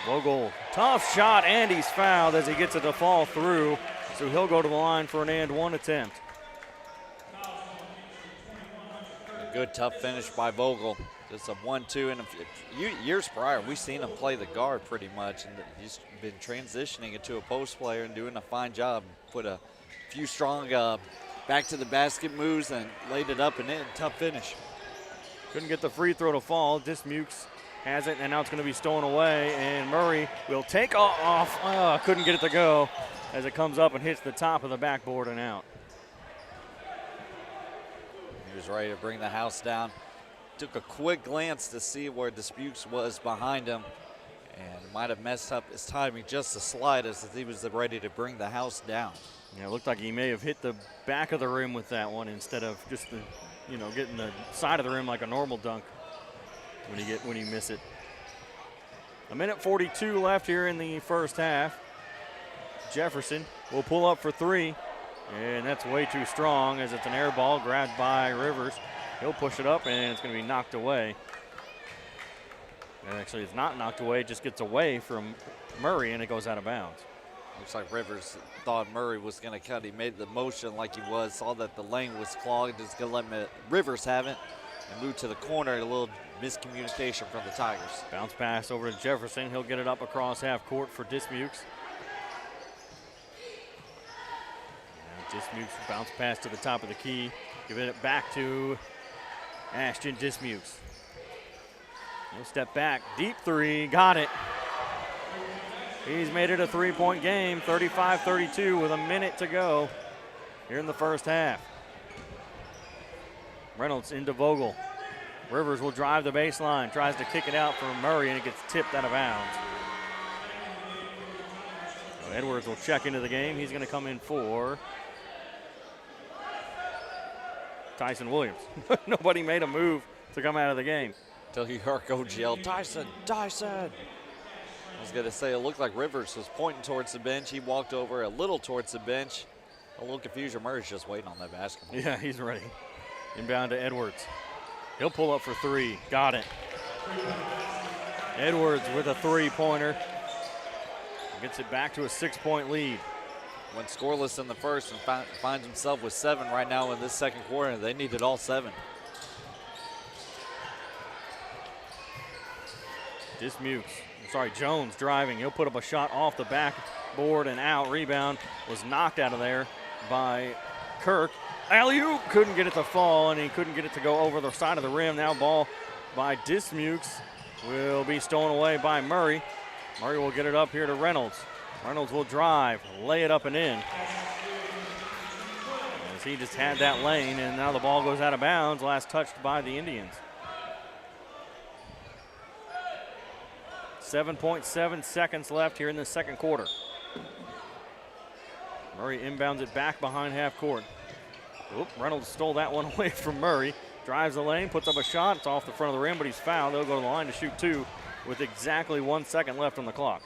Vogel, tough shot, and he's fouled as he gets it to fall through. So he'll go to the line for an and one attempt. A good tough finish by Vogel. Just a 1-2. And years prior, we've seen him play the guard pretty much. And he's been transitioning into a post player and doing a fine job. Put a few strong back to the basket moves and laid it up and in. Tough finish. Couldn't get the free throw to fall. Dismukes has it, and now it's going to be stolen away. And Murray will take off. Couldn't get it to go as it comes up and hits the top of the backboard and out. He was ready to bring the house down. Took a quick glance to see where Dismukes was behind him and might have messed up his timing just the slightest as he was ready to bring the house down. Yeah, it looked like he may have hit the back of the rim with that one instead of just getting the side of the rim like a normal dunk when you miss it. 1:42 left here in the first half. Jefferson will pull up for 3, and that's way too strong as it's an air ball grabbed by Rivers. He'll push it up, and it's going to be knocked away. And actually, it's not knocked away. It just gets away from Murray, and it goes out of bounds. Looks like Rivers thought Murray was going to cut. He made the motion like he was, saw that the lane was clogged, just going to let Rivers have it and move to the corner. A little miscommunication from the Tigers. Bounce pass over to Jefferson. He'll get it up across half court for Dismukes. Dismukes bounce pass to the top of the key. Giving it back to Ashton Dismukes. He'll step back. Deep 3. Got it. He's made it a 3-point game. 35-32 with a minute to go here in the first half. Reynolds into Vogel. Rivers will drive the baseline. Tries to kick it out for Murray, and it gets tipped out of bounds. So Edwards will check into the game. He's going to come in for Tyson Williams. Nobody made a move to come out of the game. Until you heard Coach yell, Tyson, Tyson. I was going to say, it looked like Rivers was pointing towards the bench. He walked over a little towards the bench. A little confusion. Murray's just waiting on that basketball. Yeah, he's ready. Inbound to Edwards. He'll pull up for 3. Got it. Edwards with a 3-pointer. Gets it back to a 6-point lead. Went scoreless in the first and finds himself with 7 right now in this second quarter. They needed all 7. Jones driving. He'll put up a shot off the backboard and out. Rebound was knocked out of there by Kirk. Alley-oop, couldn't get it to fall, and he couldn't get it to go over the side of the rim. Now ball by Dismukes will be stolen away by Murray. Murray will get it up here to Reynolds. Reynolds will drive, lay it up and in. As he just had that lane, and now the ball goes out of bounds, last touched by the Indians. 7.7 seconds left here in the second quarter. Murray inbounds it back behind half court. Reynolds stole that one away from Murray. Drives the lane, puts up a shot. It's off the front of the rim, but he's fouled. They'll go to the line to shoot 2 with exactly 1 second left on the clock.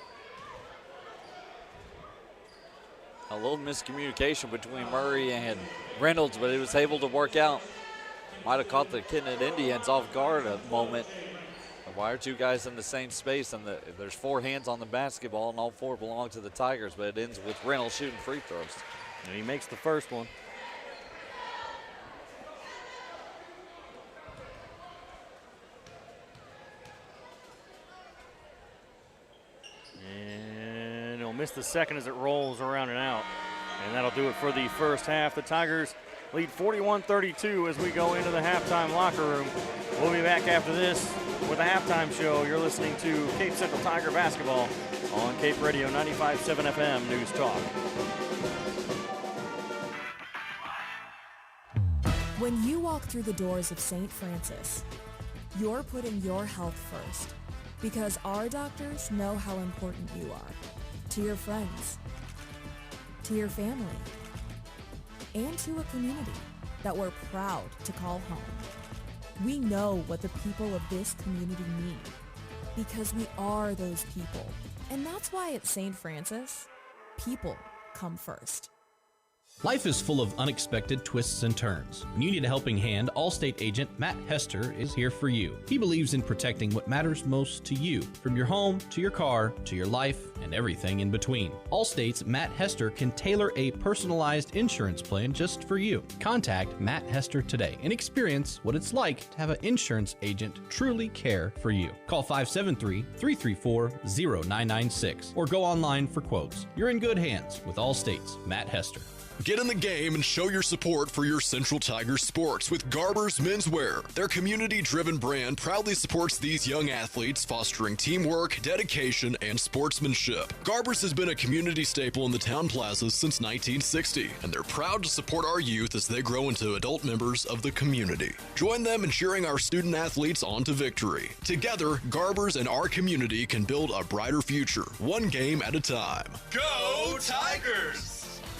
A little miscommunication between Murray and Reynolds, but it was able to work out. Might have caught the Kennett Indians off guard a moment. Why are 2 guys in the same space? And there's 4 hands on the basketball, and all 4 belong to the Tigers, but it ends with Reynolds shooting free throws. And he makes the first one. miss the second as it rolls around and out. And that'll do it for the first half. The Tigers lead 41-32 as we go into the halftime locker room. We'll be back after this with a halftime show. You're listening to Cape Central Tiger basketball on Cape Radio 95.7 FM News Talk. When you walk through the doors of St. Francis, you're putting your health first, because our doctors know how important you are to your friends, to your family, and to a community that we're proud to call home. We know what the people of this community need, because we are those people. And that's why at St. Francis, people come first. Life is full of unexpected twists and turns. When you need a helping hand, Allstate agent Matt Hester is here for you. He believes in protecting what matters most to you, from your home to your car to your life and everything in between. Allstate's Matt Hester can tailor a personalized insurance plan just for you. Contact Matt Hester today and experience what it's like to have an insurance agent truly care for you. Call 573-334-0996 or go online for quotes. You're in good hands with Allstate's Matt Hester. Get in the game and show your support for your Central Tigers sports with Garber's Menswear. Their community-driven brand proudly supports these young athletes, fostering teamwork, dedication, and sportsmanship. Garber's has been a community staple in the town plazas since 1960, and they're proud to support our youth as they grow into adult members of the community. Join them in cheering our student athletes on to victory. Together, Garber's and our community can build a brighter future, one game at a time. Go Tigers!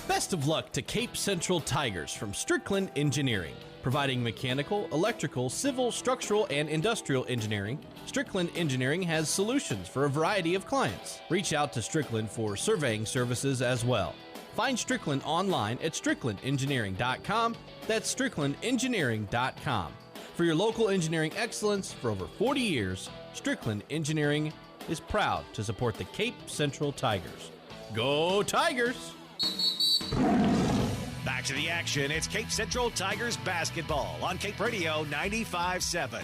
Best of luck to Cape Central Tigers from Strickland Engineering. Providing mechanical, electrical, civil, structural, and industrial engineering, Strickland Engineering has solutions for a variety of clients. Reach out to Strickland for surveying services as well. Find Strickland online at stricklandengineering.com. That's stricklandengineering.com. For your local engineering excellence for over 40 years, Strickland Engineering is proud to support the Cape Central Tigers. Go Tigers! Back to the action. It's Cape Central Tigers basketball on Cape Radio 95.7.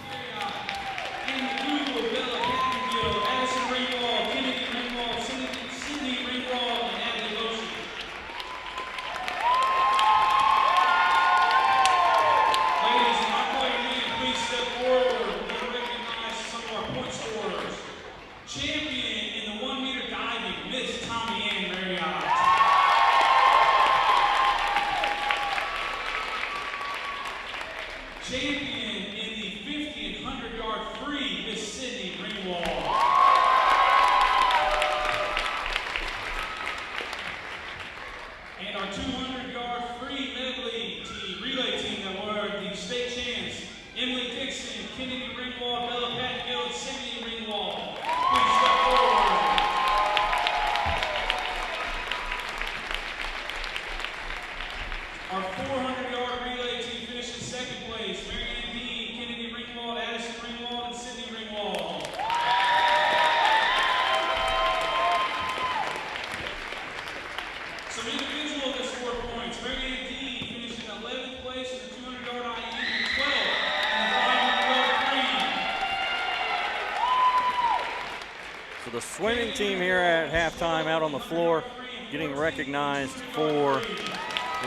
The swimming team here at halftime out on the floor getting recognized for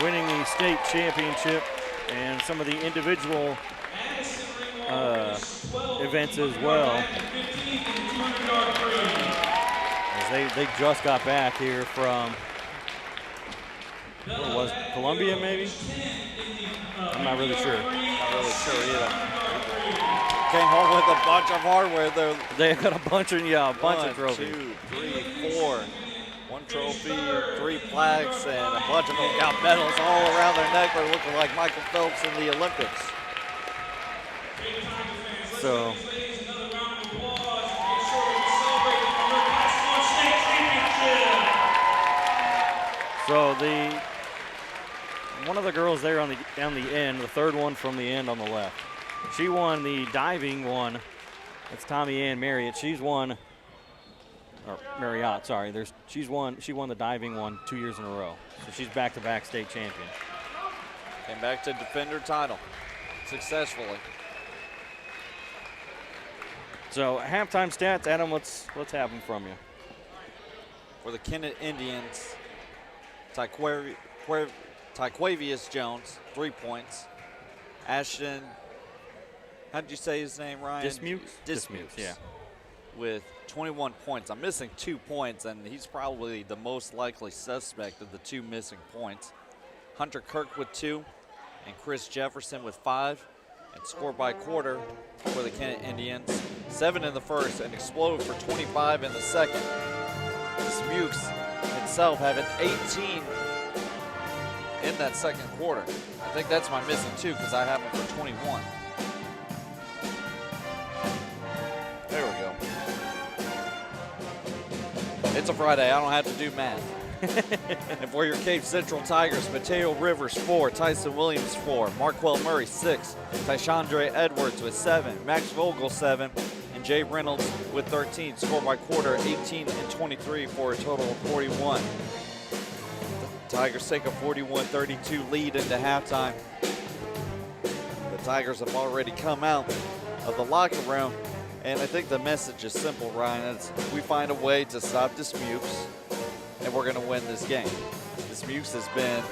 winning the state championship and some of the individual events as well. As they just got back here from, what was it, Columbia maybe? I'm not really sure. Not really sure either. Came home with a bunch of hardware though. They got a bunch of trophies. 1, 2, 3, 4. One trophy, 3 plaques, and a bunch of them got medals all around their neck. They're looking like Michael Phelps in the Olympics. So one of the girls there on the end, the third one from the end on the left, she won the diving one. That's Tommy Ann Marriott. She's won, or Marriott, sorry. She won the diving one 2 years in a row. So she's back-to-back state champion. Came back to defend her title successfully. So halftime stats, Adam, let's have them from you. For the Kennett Indians, Tyquavius Jones, 3 points. Ashton, how did you say his name, Ryan? Dismukes, yeah. With 21 points. I'm missing 2 points, and he's probably the most likely suspect of the 2 missing points. Hunter Kirk with 2, and Chris Jefferson with 5. And score by quarter for the Kennett Indians. 7 in the first, and explode for 25 in the second. Dismukes himself having 18 in that second quarter. I think that's my missing 2 because I have him for 21. There we go. It's a Friday. I don't have to do math. And for your Cape Central Tigers, Mateo Rivers 4, Tyson Williams 4, Marquell Murray 6, Tyshandre Edwards with 7, Max Vogel 7, and Jay Reynolds with 13. Score by quarter 18 and 23 for a total of 41. The Tigers take a 41-32 lead into halftime. The Tigers have already come out of the locker room, and I think the message is simple, Ryan. It's we find a way to stop Dismukes, and we're going to win this game. Dismukes has been,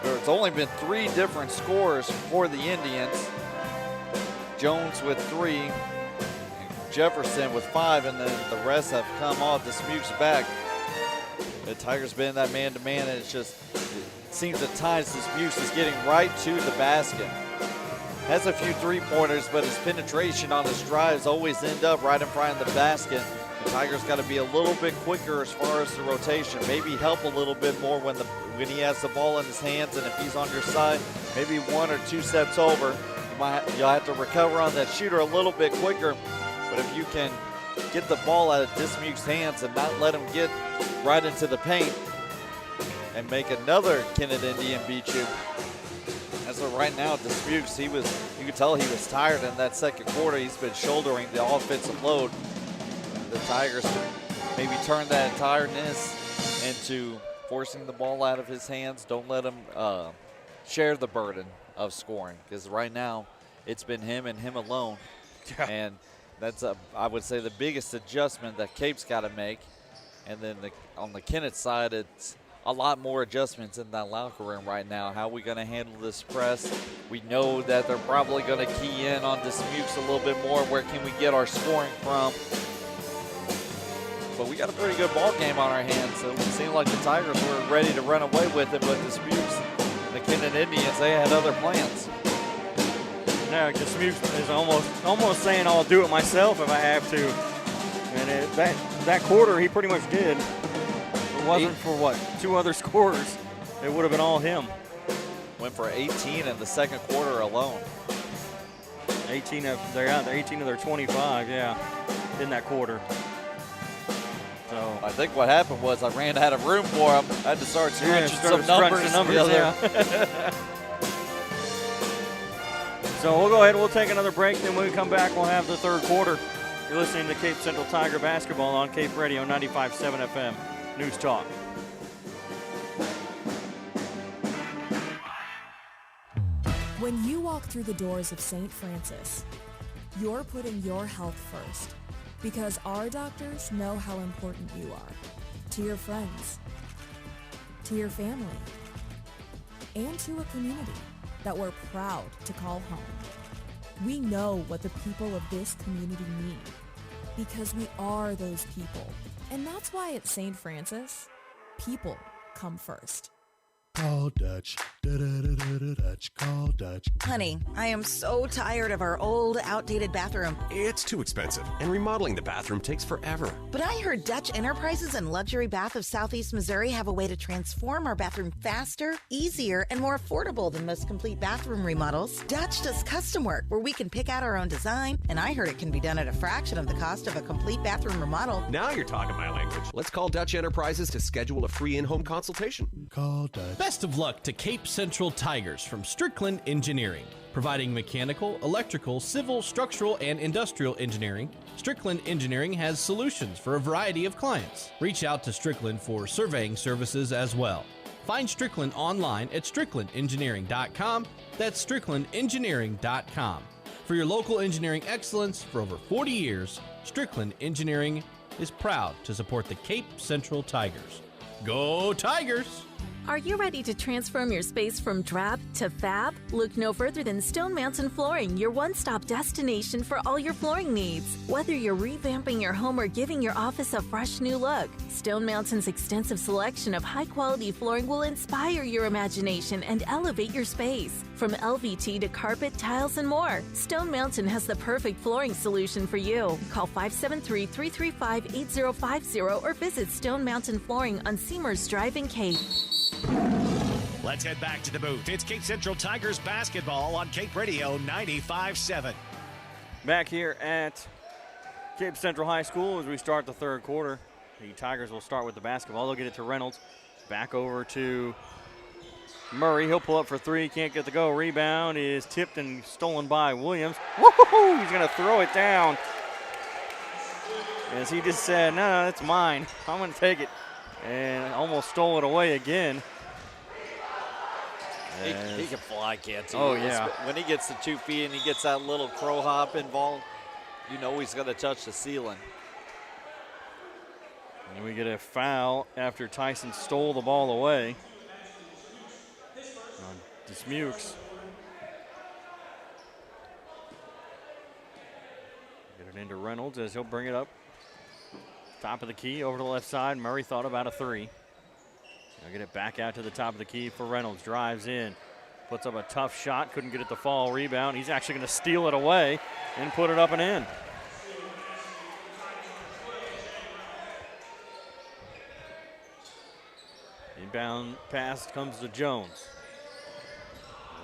or it's only been 3 different scores for the Indians. Jones with 3, Jefferson with 5, and then the rest have come off. Dismukes back. The Tigers been that man-to-man, and it seems at times Dismukes is getting right to the basket. Has a few three-pointers, but his penetration on his drives always end up right in front of the basket. The Tigers got to be a little bit quicker as far as the rotation. Maybe help a little bit more when he has the ball in his hands, and if he's on your side, maybe 1 or 2 steps over. You'll have to recover on that shooter a little bit quicker. But if you can get the ball out of Dismukes' hands and not let him get right into the paint and make another Kennett Indian beat you. As of right now, Dismukes, you could tell he was tired in that second quarter. He's been shouldering the offensive load. The Tigers maybe turn that tiredness into forcing the ball out of his hands. Don't let him share the burden of scoring, because right now it's been him and him alone. Yeah. And that's, I would say, the biggest adjustment that Cape's got to make. And then on the Kennett side, it's a lot more adjustments in that locker room right now. How are we going to handle this press? We know that they're probably going to key in on Dismukes a little bit more. Where can we get our scoring from? But we got a pretty good ball game on our hands. So it seemed like the Tigers were ready to run away with it, but Dismukes, the Kennett Indians, they had other plans. No, Dismukes is almost saying I'll do it myself if I have to. And that quarter he pretty much did. It wasn't for 2 other scorers. It would have been all him. Went for 18 in the second quarter alone. 18 of their 25, yeah, in that quarter. So I think what happened was I ran out of room for him. I had to start scrunching some numbers together. Yeah. So we'll go ahead and we'll take another break. Then when we come back, we'll have the third quarter. You're listening to Cape Central Tiger Basketball on Cape Radio 95.7 FM. News Talk. When you walk through the doors of St. Francis, you're putting your health first, because our doctors know how important you are to your friends, to your family, and to a community that we're proud to call home. We know what the people of this community need, because we are those people. And that's why at St. Francis, people come first. Call Dutch. Dutch. Call Dutch. Honey, I am so tired of our old, outdated bathroom. It's too expensive, and remodeling the bathroom takes forever. But I heard Dutch Enterprises and Luxury Bath of Southeast Missouri have a way to transform our bathroom faster, easier, and more affordable than most complete bathroom remodels. Dutch does custom work where we can pick out our own design, and I heard it can be done at a fraction of the cost of a complete bathroom remodel. Now you're talking my language. Let's call Dutch Enterprises to schedule a free in-home consultation. Call Dutch. Best of luck to Cape Central Tigers from Strickland Engineering. Providing mechanical, electrical, civil, structural, and industrial engineering, Strickland Engineering has solutions for a variety of clients. Reach out to Strickland for surveying services as well. Find Strickland online at stricklandengineering.com. That's stricklandengineering.com. For your local engineering excellence for over 40 years, Strickland Engineering, is proud to support the Cape Central Tigers. Go Tigers! Are you ready to transform your space from drab to fab? Look no further than Stone Mountain Flooring, your one-stop destination for all your flooring needs. Whether you're revamping your home or giving your office a fresh new look, Stone Mountain's extensive selection of high-quality flooring will inspire your imagination and elevate your space. From LVT to carpet, tiles, and more, Stone Mountain has the perfect flooring solution for you. Call 573-335-8050 or visit Stone Mountain Flooring on Seamers Drive in Cape. Let's head back to the booth. It's Cape Central Tigers basketball on Cape Radio 95.7. Back here at Cape Central High School as we start the third quarter. The Tigers will start with the basketball. They'll get it to Reynolds. Back over to Murray. He'll pull up for three. Can't get the go. Rebound is tipped and stolen by Williams. Woo-hoo-hoo! He's going to throw it down. As he just said, no, that's mine. I'm going to take it. And almost stole it away again. He can fly, can't he? Oh, yeah. When he gets to 2 feet and he gets that little crow hop involved, you know he's going to touch the ceiling. And we get a foul after Tyson stole the ball away. Dismukes. Get it into Reynolds as he'll bring it up. Top of the key over to the left side. Murray thought about a three. They'll get it back out to the top of the key for Reynolds. Drives in. Puts up a tough shot. Couldn't get it to fall. Rebound. He's actually going to steal it away and put it up and in. Inbound pass comes to Jones.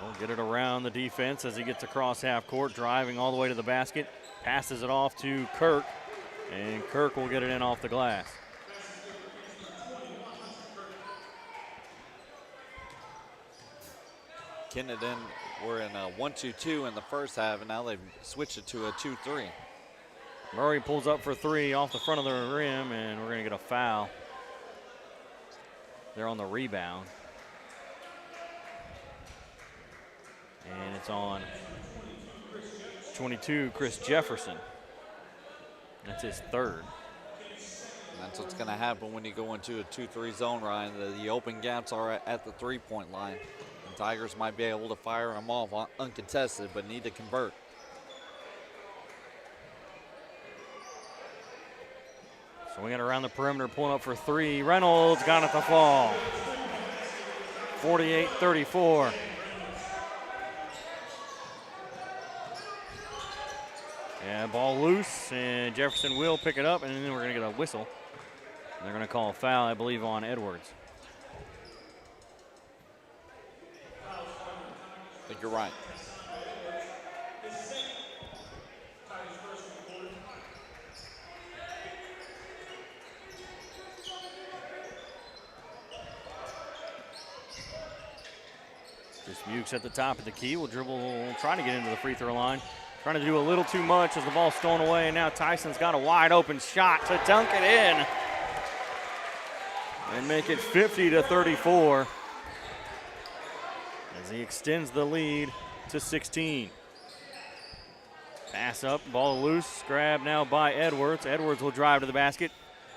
We'll get it around the defense as he gets across half court. Driving all the way to the basket. Passes it off to Kirk. And Kirk will get it in off the glass. Kennett we're in a 1-2-2 in the first half, and now they've switched it to a 2-3. Murray pulls up for three off the front of the rim, and we're going to get a foul. They're on the rebound. And it's on 22, Chris Jefferson. That's his third. And that's what's going to happen when you go into a 2-3 zone, Ryan. The open gaps are at the three-point line. And Tigers might be able to fire them off uncontested, but need to convert. Swinging around the perimeter, pulling up for three. Reynolds got it to fall. 48-34. Yeah, ball loose, and Jefferson will pick it up, and then we're going to get a whistle. They're going to call a foul, I believe, on Edwards. I think you're right. Dismukes at the top of the key. Will dribble, trying to get into the free throw line. Trying to do a little too much as the ball's stolen away, and now Tyson's got a wide open shot to dunk it in. And make it 50-34 as he extends the lead to 16. Pass up, ball loose, grab now by Edwards. Edwards will drive to the basket,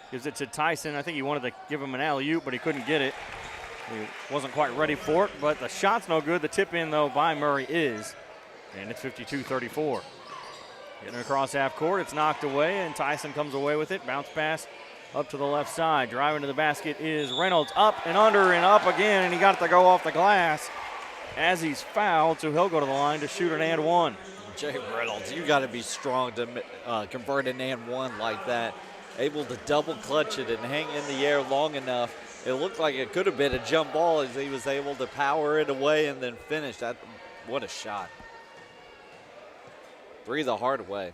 gives it to Tyson. I think he wanted to give him an alley-oop, but he couldn't get it. He wasn't quite ready for it, but the shot's no good. The tip in, though, by Murray is. And it's 52-34. Getting across half court, it's knocked away, and Tyson comes away with it. Bounce pass up to the left side. Driving to the basket is Reynolds. Up and under and up again, and he got it to go off the glass as he's fouled, so he'll go to the line to shoot an and one. Jay Reynolds, you got to be strong to convert an and one like that. Able to double clutch it and hang in the air long enough. It looked like it could have been a jump ball as he was able to power it away and then finish. That, what a shot. Three the hard way.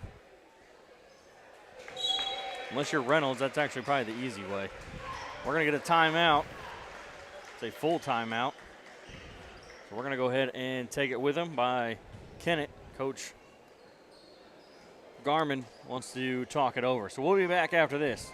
Unless you're Reynolds, that's actually probably the easy way. We're going to get a timeout. It's a full timeout. So we're going to go ahead and take it with him by Kennett. Coach Garmin wants to talk it over. So we'll be back after this.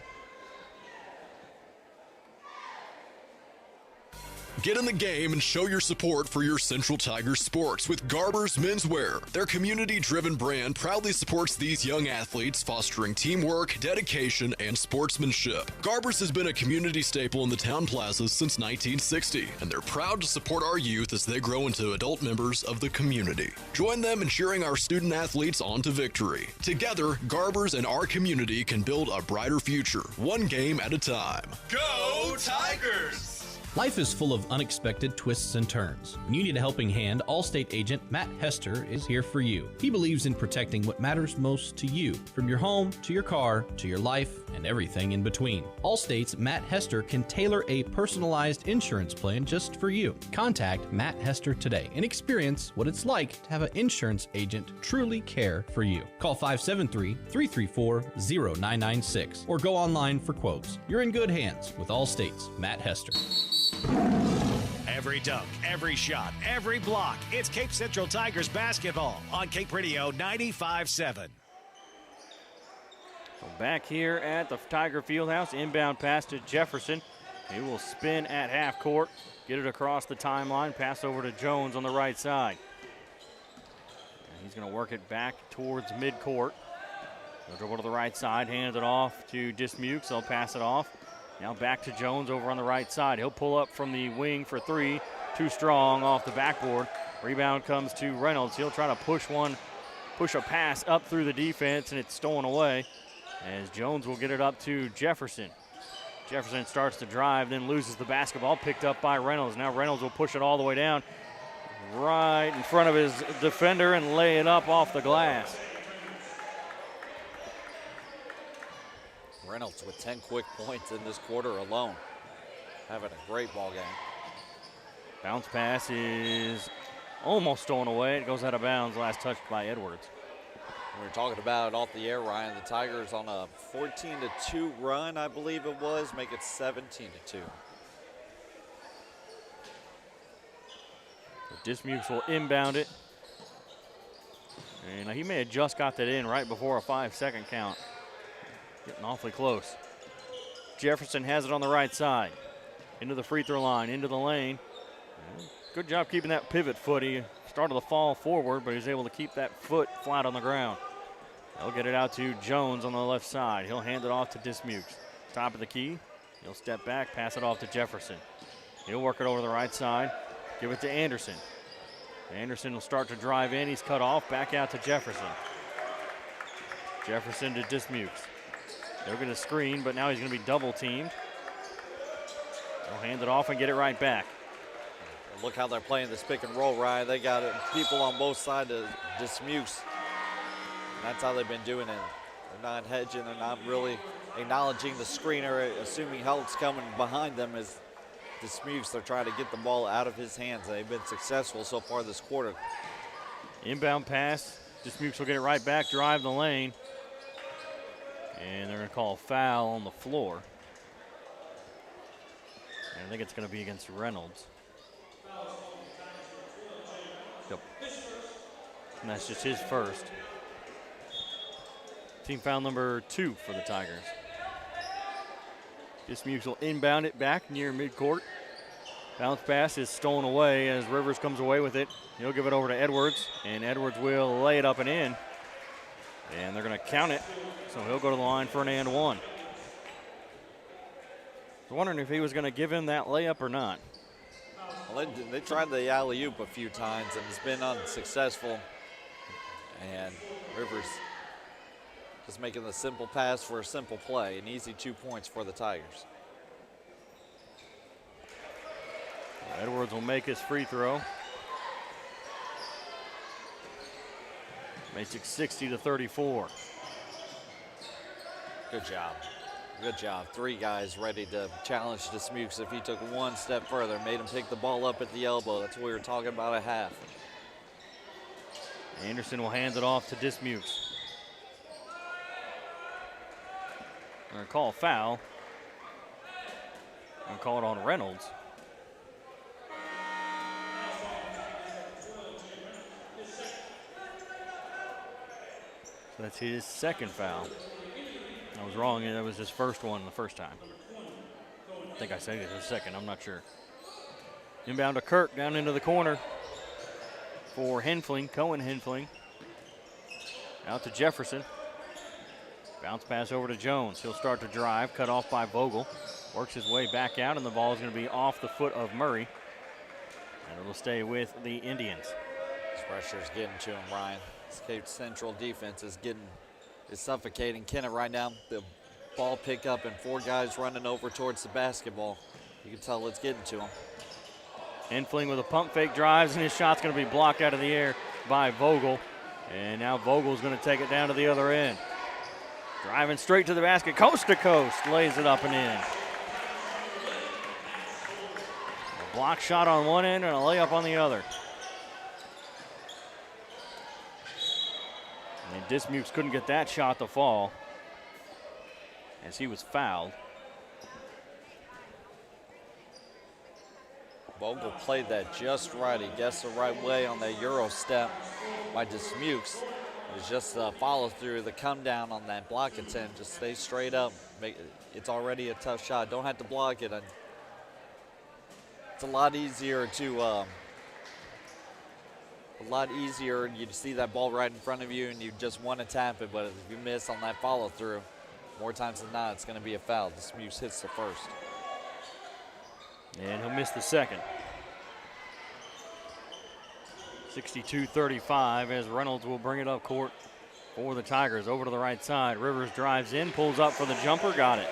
Get in the game and show your support for your Central Tigers sports with Garber's Menswear. Their community-driven brand proudly supports these young athletes, fostering teamwork, dedication, and sportsmanship. Garber's has been a community staple in the town plazas since 1960, and they're proud to support our youth as they grow into adult members of the community. Join them in cheering our student athletes on to victory. Together, Garber's and our community can build a brighter future, one game at a time. Go Tigers! Life is full of unexpected twists and turns. When you need a helping hand, Allstate agent Matt Hester is here for you. He believes in protecting what matters most to you, from your home to your car to your life and everything in between. Allstate's Matt Hester can tailor a personalized insurance plan just for you. Contact Matt Hester today and experience what it's like to have an insurance agent truly care for you. Call 573-334-0996 or go online for quotes. You're in good hands with Allstate's Matt Hester. Every dunk, every shot, every block. It's Cape Central Tigers basketball on Cape Radio 95.7. So back here at the Tiger Fieldhouse, inbound pass to Jefferson. He will spin at half court, get it across the timeline, pass over to Jones on the right side. And he's going to work it back towards midcourt. He'll dribble to the right side, hand it off to Dismukes. They'll pass it off. Now back to Jones over on the right side. He'll pull up from the wing for three. Too strong off the backboard. Rebound comes to Reynolds. He'll try to push a pass up through the defense, and it's stolen away as Jones will get it up to Jefferson. Jefferson starts to drive, then loses the basketball, picked up by Reynolds. Now Reynolds will push it all the way down right in front of his defender and lay it up off the glass. Reynolds with 10 quick points in this quarter alone. Having a great ball game. Bounce pass is almost stolen away. It goes out of bounds, last touched by Edwards. We were talking about it off the air, Ryan. The Tigers on a 14-2 run, I believe it was, make it 17-2. So Dismukes will inbound it. And he may have just got that in right before a 5-second count. Getting awfully close. Jefferson has it on the right side. Into the free throw line, into the lane. Good job keeping that pivot foot. He started to fall forward, but he was able to keep that foot flat on the ground. He'll get it out to Jones on the left side. He'll hand it off to Dismukes. Top of the key. He'll step back, pass it off to Jefferson. He'll work it over the right side. Give it to Anderson. Anderson will start to drive in. He's cut off. Back out to Jefferson. Jefferson to Dismukes. They're going to screen, but now he's going to be double teamed. They'll hand it off and get it right back. Look how they're playing this pick and roll, Ryan. They got people on both sides of Dismukes. That's how they've been doing it. They're not hedging. They're not really acknowledging the screener, assuming help's coming behind them as Dismukes. They're trying to get the ball out of his hands. They've been successful so far this quarter. Inbound pass. Dismukes will get it right back, drive the lane. And they're going to call a foul on the floor. And I think it's going to be against Reynolds. Yep. And that's just his first. Team foul number 2 for the Tigers. Dismukes will inbound it back near midcourt. Bounce pass is stolen away as Rivers comes away with it. He'll give it over to Edwards, and Edwards will lay it up and in. And they're going to count it, so he'll go to the line for an and one. I was wondering if he was going to give him that layup or not. Well, they tried the alley-oop a few times, and it's been unsuccessful. And Rivers just making the simple pass for a simple play, an easy 2 points for the Tigers. Edwards will make his free throw. Makes it 60-34. Good job. Good job. 3 guys ready to challenge Dismukes if he took one step further. Made him pick the ball up at the elbow. That's what we were talking about at half. Anderson will hand it off to Dismukes. They're going to call a foul. Going to call it on Reynolds. That's his second foul. I was wrong. That was his first one the first time. I think I said it was second. I'm not sure. Inbound to Kirk, down into the corner for Henfling, Cohen Henfling. Out to Jefferson. Bounce pass over to Jones. He'll start to drive, cut off by Vogel. Works his way back out, and the ball is going to be off the foot of Murray. And it'll stay with the Indians. This pressure's getting to him, Ryan. This Cape Central defense is suffocating Kennett right now. The ball pickup and 4 guys running over towards the basketball. You can tell it's getting to him. Henfling with a pump fake drives, and his shot's going to be blocked out of the air by Vogel. And now Vogel's going to take it down to the other end. Driving straight to the basket, coast to coast, lays it up and in. A block shot on one end and a layup on the other. And Dismukes couldn't get that shot to fall as he was fouled. Vogel played that just right. He guessed the right way on that Euro step by Dismukes. It was just a follow through, the come down on that block attempt. Just stay straight up. It's already a tough shot. Don't have to block it. It's a lot easier to you see that ball right in front of you and you just want to tap it, but if you miss on that follow through, more times than not, it's going to be a foul. Dismukes hits the first. And he'll miss the second. 62-35 as Reynolds will bring it up court for the Tigers. Over to the right side. Rivers drives in, pulls up for the jumper, got it.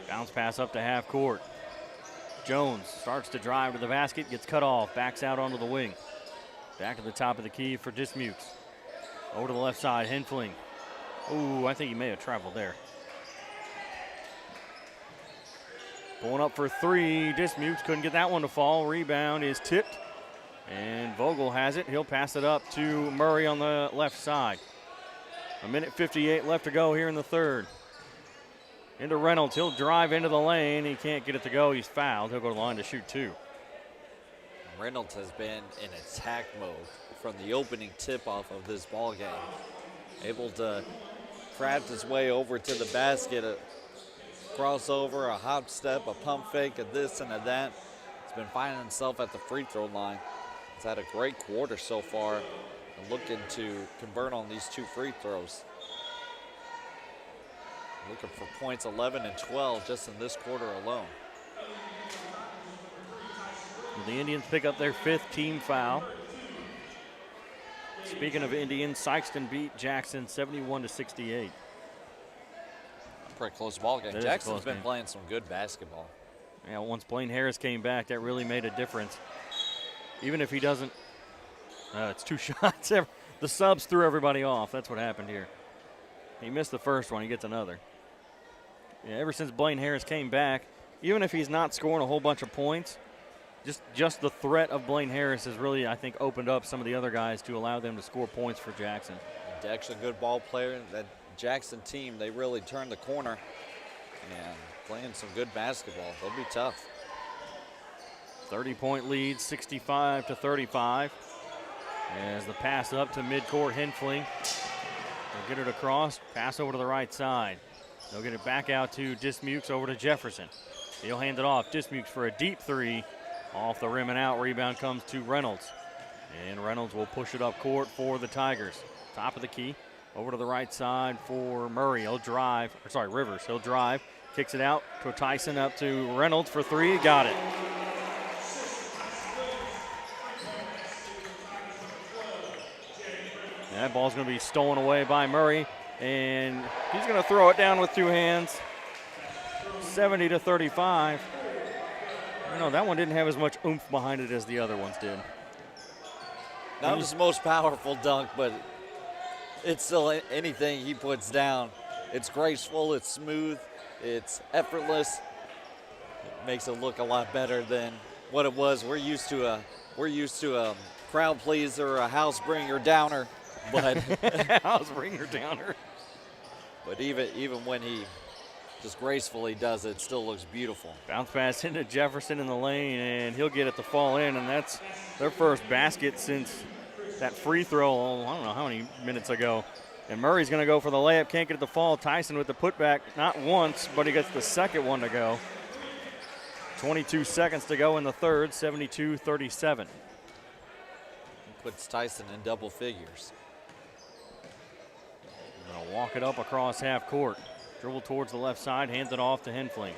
Bounce pass up to half court. Jones starts to drive to the basket, gets cut off, backs out onto the wing. Back to the top of the key for Dismukes. Over to the left side, Henfling. Ooh, I think he may have traveled there. Pulling up for 3, Dismukes couldn't get that one to fall. Rebound is tipped, and Vogel has it. He'll pass it up to Murray on the left side. 1:58 left to go here in the third. Into Reynolds, he'll drive into the lane. He can't get it to go, he's fouled. He'll go to the line to shoot 2. Reynolds has been in attack mode from the opening tip-off of this ball game. Able to craft his way over to the basket, a crossover, a hop step, a pump fake, a this and a that. He's been finding himself at the free throw line. He's had a great quarter so far and looking to convert on these 2 free throws. Looking for points 11 and 12 just in this quarter alone. The Indians pick up their 5th team foul. Speaking of Indians, Sykeston beat Jackson 71-68. Pretty close ball game. Jackson's been playing some good basketball. Yeah, once Blaine Harris came back, that really made a difference. Even if he doesn't, it's 2 shots. The subs threw everybody off. That's what happened here. He missed the first one. He gets another. Yeah, ever since Blaine Harris came back, even if he's not scoring a whole bunch of points, just the threat of Blaine Harris has really, I think, opened up some of the other guys to allow them to score points for Jackson. Deck's a good ball player. That Jackson team, they really turned the corner and playing some good basketball. They'll be tough. 30-point lead, 65-35. As the pass up to midcourt, Henfling. They'll get it across, pass over to the right side. They'll get it back out to Dismukes, over to Jefferson. He'll hand it off. Dismukes for a deep 3. Off the rim and out. Rebound comes to Reynolds. And Reynolds will push it up court for the Tigers. Top of the key. Over to the right side for Murray. He'll drive. Rivers. He'll drive. Kicks it out to Tyson, up to Reynolds for 3. Got it. And that ball's going to be stolen away by Murray. And he's going to throw it down with 2 hands. 70-35. No, that one didn't have as much oomph behind it as the other ones did. Not his most powerful dunk, but it's still anything he puts down. It's graceful, it's smooth, it's effortless. It makes it look a lot better than what it was. We're used to a crowd pleaser, a house bringer downer, but house bringer downer. But even when he just gracefully does it, still looks beautiful. Bounce pass into Jefferson in the lane, and he'll get it to fall in, and that's their first basket since that free throw, I don't know how many minutes ago. And Murray's going to go for the layup, can't get it to fall. Tyson with the putback, not once, but he gets the second one to go. 22 seconds to go in the third, 72-37. Puts Tyson in double figures. Gonna walk it up across half court. Dribble towards the left side, hands it off to Henfling.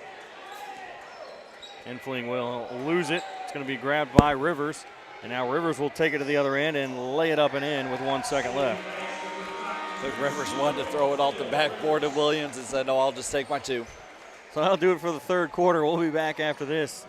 Henfling will lose it. It's gonna be grabbed by Rivers. And now Rivers will take it to the other end and lay it up and in with 1 second left. But Rivers wanted to throw it off the backboard to Williams and said, no, I'll just take my 2. So that'll do it for the third quarter. We'll be back after this.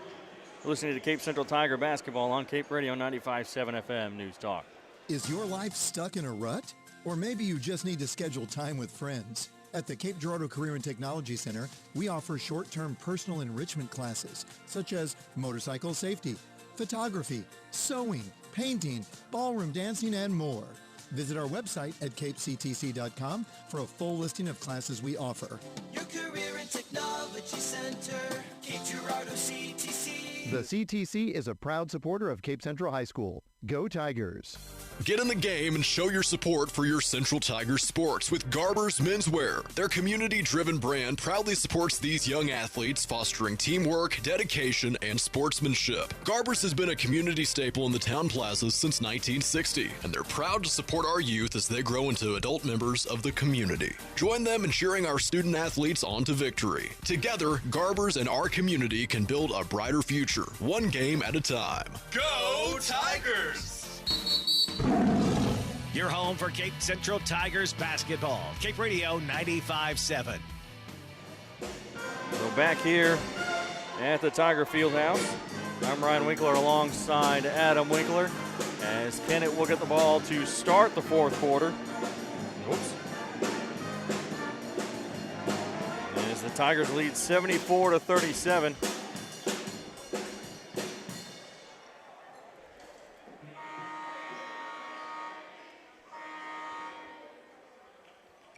You're listening to Cape Central Tiger basketball on Cape Radio 95.7 FM News Talk. Is your life stuck in a rut? Or maybe you just need to schedule time with friends. At the Cape Girardeau Career and Technology Center, we offer short-term personal enrichment classes, such as motorcycle safety, photography, sewing, painting, ballroom dancing, and more. Visit our website at capectc.com for a full listing of classes we offer. Your Career and Technology Center, Cape Girardeau CTC. The CTC is a proud supporter of Cape Central High School. Go Tigers! Get in the game and show your support for your Central Tigers sports with Garber's Menswear. Their community-driven brand proudly supports these young athletes, fostering teamwork, dedication, and sportsmanship. Garber's has been a community staple in the town plazas since 1960, and they're proud to support our youth as they grow into adult members of the community. Join them in cheering our student athletes on to victory. Together, Garber's and our community can build a brighter future, one game at a time. Go Tigers! Your home for Cape Central Tigers basketball. Cape Radio 95.7. We're back here at the Tiger Fieldhouse. I'm Ryan Winkler alongside Adam Winkler as Kennett will get the ball to start the fourth quarter. Oops. As the Tigers lead 74-37.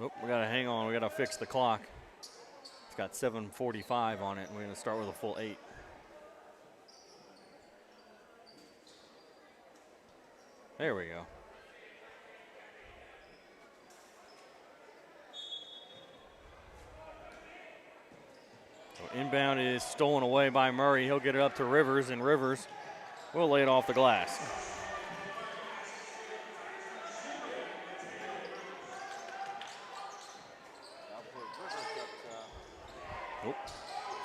Oh, we gotta hang on. We gotta fix the clock. It's got 7:45 on it, and we're gonna start with a full 8. There we go. So inbound is stolen away by Murray. He'll get it up to Rivers, and Rivers will lay it off the glass.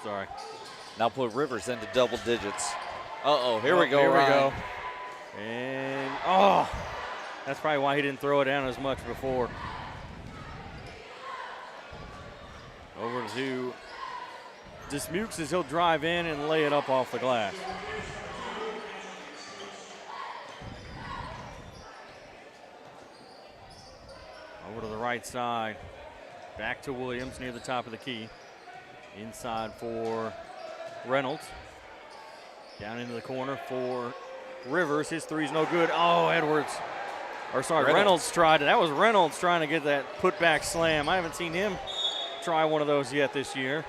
Sorry. Now put Rivers into double digits. Uh-oh, here we go, Here Ryan. we go. And, that's probably why he didn't throw it down as much before. Over to Dismukes as he'll drive in and lay it up off the glass. Over to the right side. Back to Williams near the top of the key. Inside for Reynolds. Down into the corner for Rivers. His three's no good. Oh, Reynolds tried it. That was Reynolds trying to get that putback slam. I haven't seen him try one of those yet this year.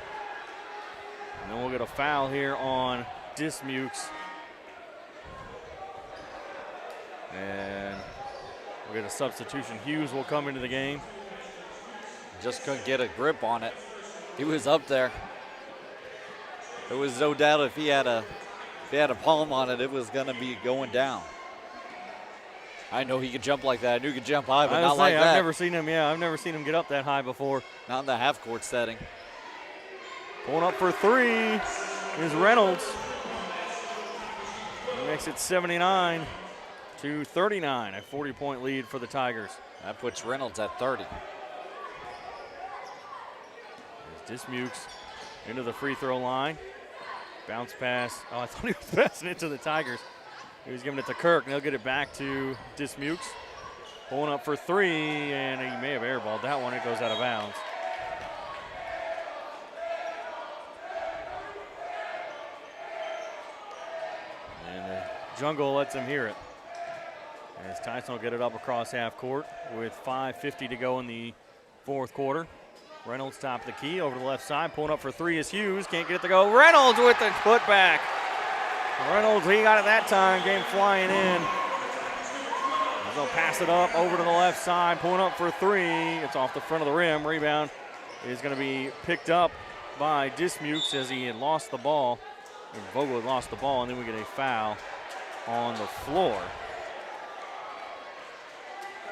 And then we'll get a foul here on Dismukes. And we'll get a substitution. Hughes will come into the game. Just couldn't get a grip on it. He was up there. There was no doubt if he had a palm on it, it was going to be going down. I know he could jump like that. I knew he could jump high, but not like that. I've never seen him get up that high before. Not in the half-court setting. Going up for three is Reynolds. He makes it 79-39, a 40-point lead for the Tigers. That puts Reynolds at 30. Dismukes into the free throw line. Bounce pass. Oh, I thought he was passing it to the Tigers. He was giving it to Kirk, and they'll get it back to Dismukes. Pulling up for three, and he may have airballed that one. It goes out of bounds. And the jungle lets him hear it. As Tyson will get it up across half court with 5:50 to go in the fourth quarter. Reynolds top of the key over to the left side. Pulling up for three is Hughes. Can't get it to go. Reynolds with the putback. Reynolds, he got it that time. Game flying in. They'll pass it up over to the left side. Pulling up for three. It's off the front of the rim. Rebound is going to be picked up by Dismukes as he had lost the ball. Vogel had lost the ball, and then we get a foul on the floor.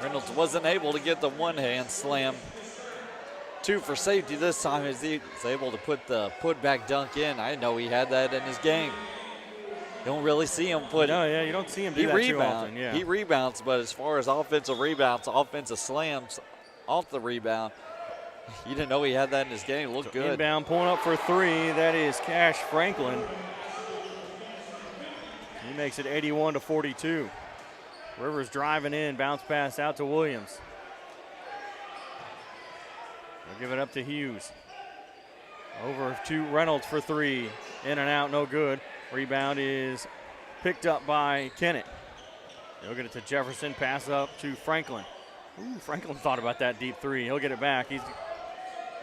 Reynolds wasn't able to get the one-hand slam. 2 for safety this time as he was able to put the putback dunk in. I didn't know he had that in his game. You don't really see him put. No, yeah, you don't see him do that too often. Yeah. He rebounds, but as far as offensive rebounds, offensive slams off the rebound, you didn't know he had that in his game. Looked good. Inbound pulling up for 3. That is Cash Franklin. He makes it 81-42. Rivers driving in, bounce pass out to Williams. They'll give it up to Hughes. Over to Reynolds for 3. In and out, no good. Rebound is picked up by Kennett. They'll get it to Jefferson, pass up to Franklin. Ooh, Franklin thought about that deep 3. He'll get it back. He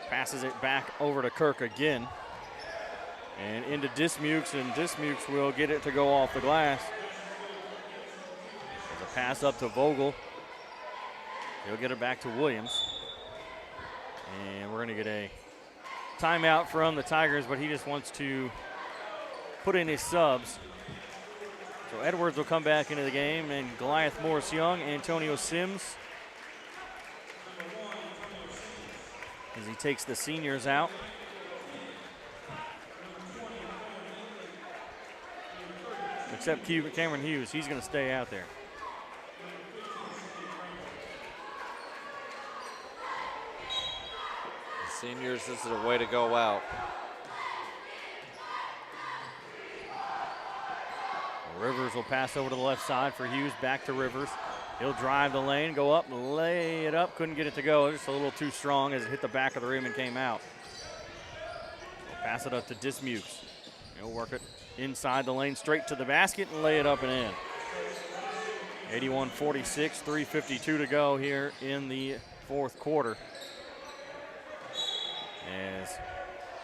passes it back over to Kirk again. And into Dismukes, and Dismukes will get it to go off the glass. There's a pass up to Vogel. He'll get it back to Williams. And we're going to get a timeout from the Tigers, but he just wants to put in his subs. So Edwards will come back into the game, and Goliath Morris Young, Antonio Sims, as he takes the seniors out. Except Cameron Hughes, he's going to stay out there. The seniors, this is a way to go out. Rivers will pass over to the left side for Hughes, back to Rivers. He'll drive the lane, go up, lay it up, couldn't get it to go. Just a little too strong as it hit the back of the rim and came out. He'll pass it up to Dismukes. He'll work it inside the lane, straight to the basket and lay it up and in. 81-46, 3:52 to go here in the fourth quarter. As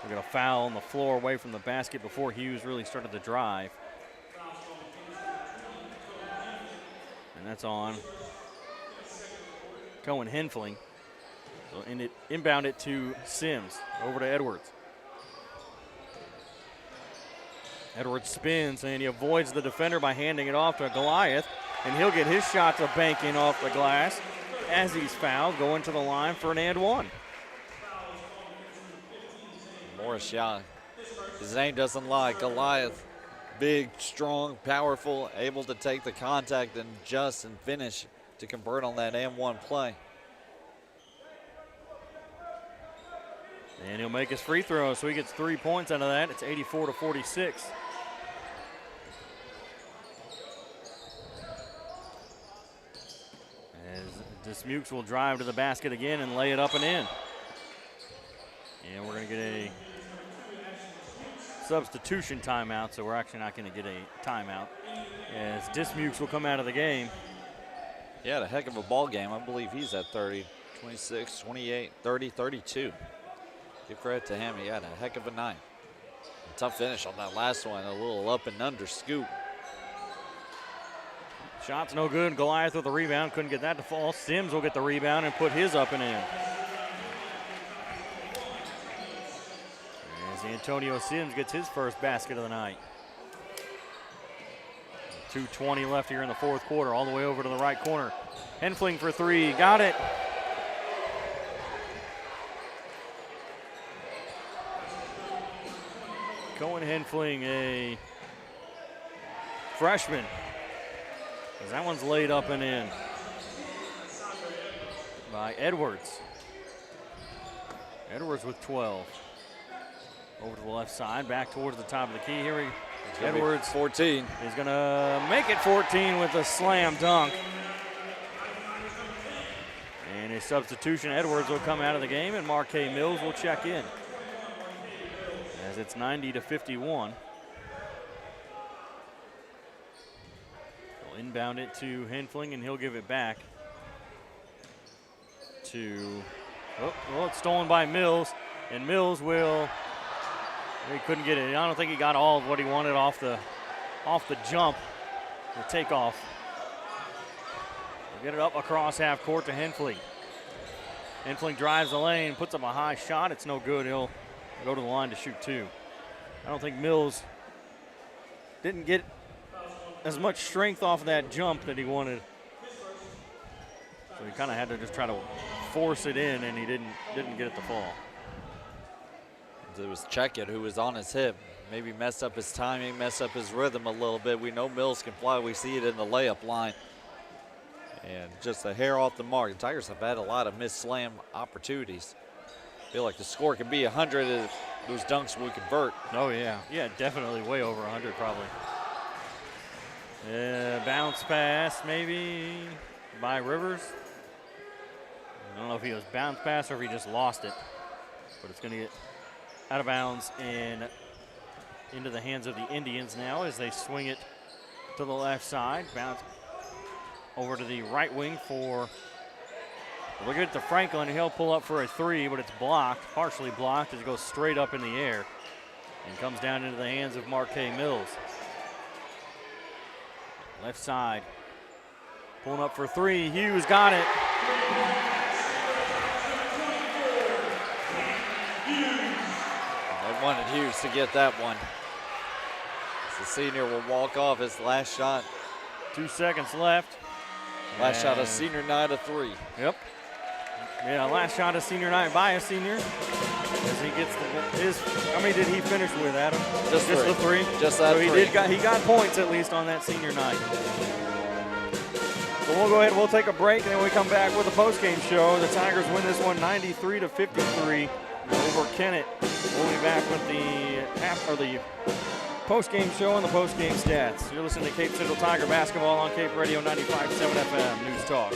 we got a foul on the floor away from the basket before Hughes really started the drive. And that's on Cohen Henfling. So inbound it to Sims, over to Edwards. Edwards spins and he avoids the defender by handing it off to Goliath, and he'll get his shot to bank in off the glass as he's fouled, going to the line for an and one. Morris Young, his name doesn't lie. Goliath, big, strong, powerful, able to take the contact and adjust and finish to convert on that and one play. And he'll make his free throw, so he gets 3 points out of that. It's 84-46. As Dismukes will drive to the basket again and lay it up and in. And we're going to get a substitution timeout, so we're actually not going to get a timeout, as Dismukes will come out of the game. He had a heck of a ball game. I believe he's at 30, 26, 28, 30, 32. Give credit to him. He had a heck of a night. Tough finish on that last one. A little up and under scoop. Shot's no good. Goliath with the rebound. Couldn't get that to fall. Sims will get the rebound and put his up and in. As Antonio Sims gets his first basket of the night. 2:20 left here in the fourth quarter. All the way over to the right corner. Henfling for 3. Got it. Cohen Henfling, a freshman. As that one's laid up and in by Edwards. Edwards with 12. Over to the left side, back towards the top of the key. Here Edwards 14 is going to make it 14 with a slam dunk. And a substitution. Edwards will come out of the game, and Marquez Mills will check in. As it's 90-51. They'll inbound it to Henfling, and he'll give it back to, well, it's stolen by Mills, and Mills will, he couldn't get it. I don't think he got all of what he wanted off the jump, the takeoff. They'll get it up across half court to Henfling. Henfling drives the lane, puts up a high shot. It's no good. He'll go to the line to shoot 2. I don't think Mills didn't get as much strength off that jump that he wanted. So he kind of had to just try to force it in, and he didn't get it to fall. It was Checkett who was on his hip. Maybe messed up his timing, messed up his rhythm a little bit. We know Mills can fly. We see it in the layup line. And just a hair off the mark. The Tigers have had a lot of missed slam opportunities. Feel like the score can be 100 if those dunks would convert. Oh, yeah. Yeah, definitely way over 100 probably. Bounce pass maybe by Rivers. I don't know if he was bounce pass or if he just lost it. But it's going to get out of bounds and into the hands of the Indians now as they swing it to the left side. Bounce over to the right wing for, we'll get it to Franklin. He'll pull up for a three, but it's blocked, partially blocked as it goes straight up in the air and comes down into the hands of Marquez Mills. Left side, pulling up for three. Hughes got it. I wanted Hughes to get that one. The senior will walk off his last shot. 2 seconds left. Last shot of senior night, a three. Yep. Yeah, last shot of senior night by a senior. As he gets his, how many did he finish with, Adam? Just the three. Just that so three. He got points at least on that senior night. So we'll go ahead and we'll take a break, and then we come back with a postgame show. The Tigers win this one 93-53 over Kennett. We'll be back with the postgame show and the postgame stats. You're listening to Cape Central Tiger basketball on Cape Radio 95.7 FM News Talk.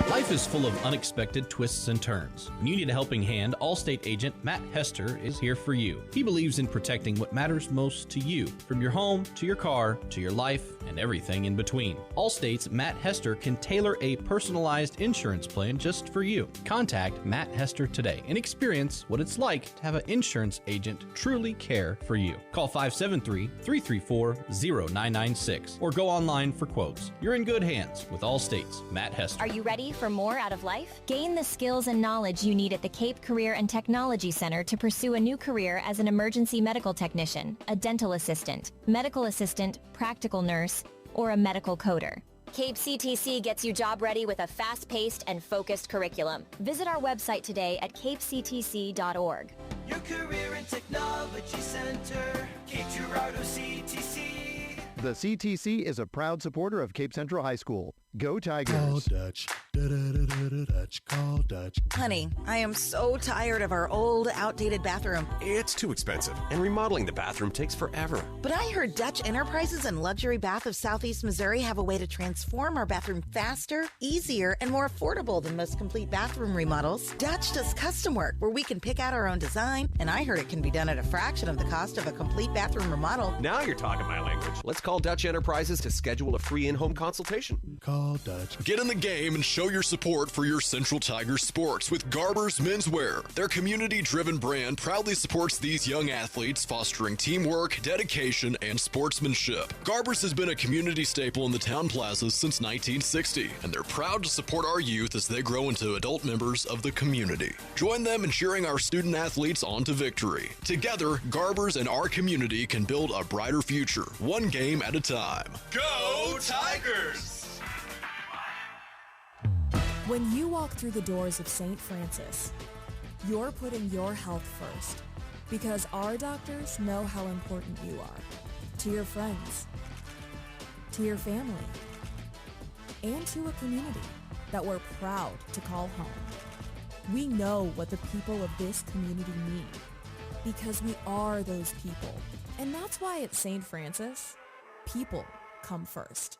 Life is full of unexpected twists and turns. When you need a helping hand, Allstate agent Matt Hester is here for you. He believes in protecting what matters most to you, from your home to your car to your life and everything in between. Allstate's Matt Hester can tailor a personalized insurance plan just for you. Contact Matt Hester today and experience what it's like to have an insurance agent truly care for you. Call 573-334-0996 or go online for quotes. You're in good hands with Allstate's Matt Hester. Are you ready for more out of life? Gain the skills and knowledge you need at the Cape Career and Technology Center to pursue a new career as an emergency medical technician, a dental assistant, medical assistant, practical nurse, or a medical coder. Cape CTC gets you job ready with a fast-paced and focused curriculum. Visit our website today at capectc.org. Your Career and Technology Center, Cape Girardeau CTC. The CTC is a proud supporter of Cape Central High School. Go Tigers. Call Dutch. Dutch. Call Dutch. Honey, I am so tired of our old, outdated bathroom. It's too expensive, and remodeling the bathroom takes forever. But I heard Dutch Enterprises and Luxury Bath of Southeast Missouri have a way to transform our bathroom faster, easier, and more affordable than most complete bathroom remodels. Dutch does custom work where we can pick out our own design, and I heard it can be done at a fraction of the cost of a complete bathroom remodel. Now you're talking my language. Let's call Dutch Enterprises to schedule a free in-home consultation. Call Dutch. Get in the game and show your support for your Central Tigers sports with Garber's Menswear. Their community-driven brand proudly supports these young athletes, fostering teamwork, dedication, and sportsmanship. Garber's has been a community staple in the town plazas since 1960, and they're proud to support our youth as they grow into adult members of the community. Join them in cheering our student athletes on to victory. Together, Garber's and our community can build a brighter future, one game at a time. Go Tigers! When you walk through the doors of St. Francis, you're putting your health first, because our doctors know how important you are to your friends, to your family, and to a community that we're proud to call home. We know what the people of this community need, because we are those people. And that's why at St. Francis, people come first.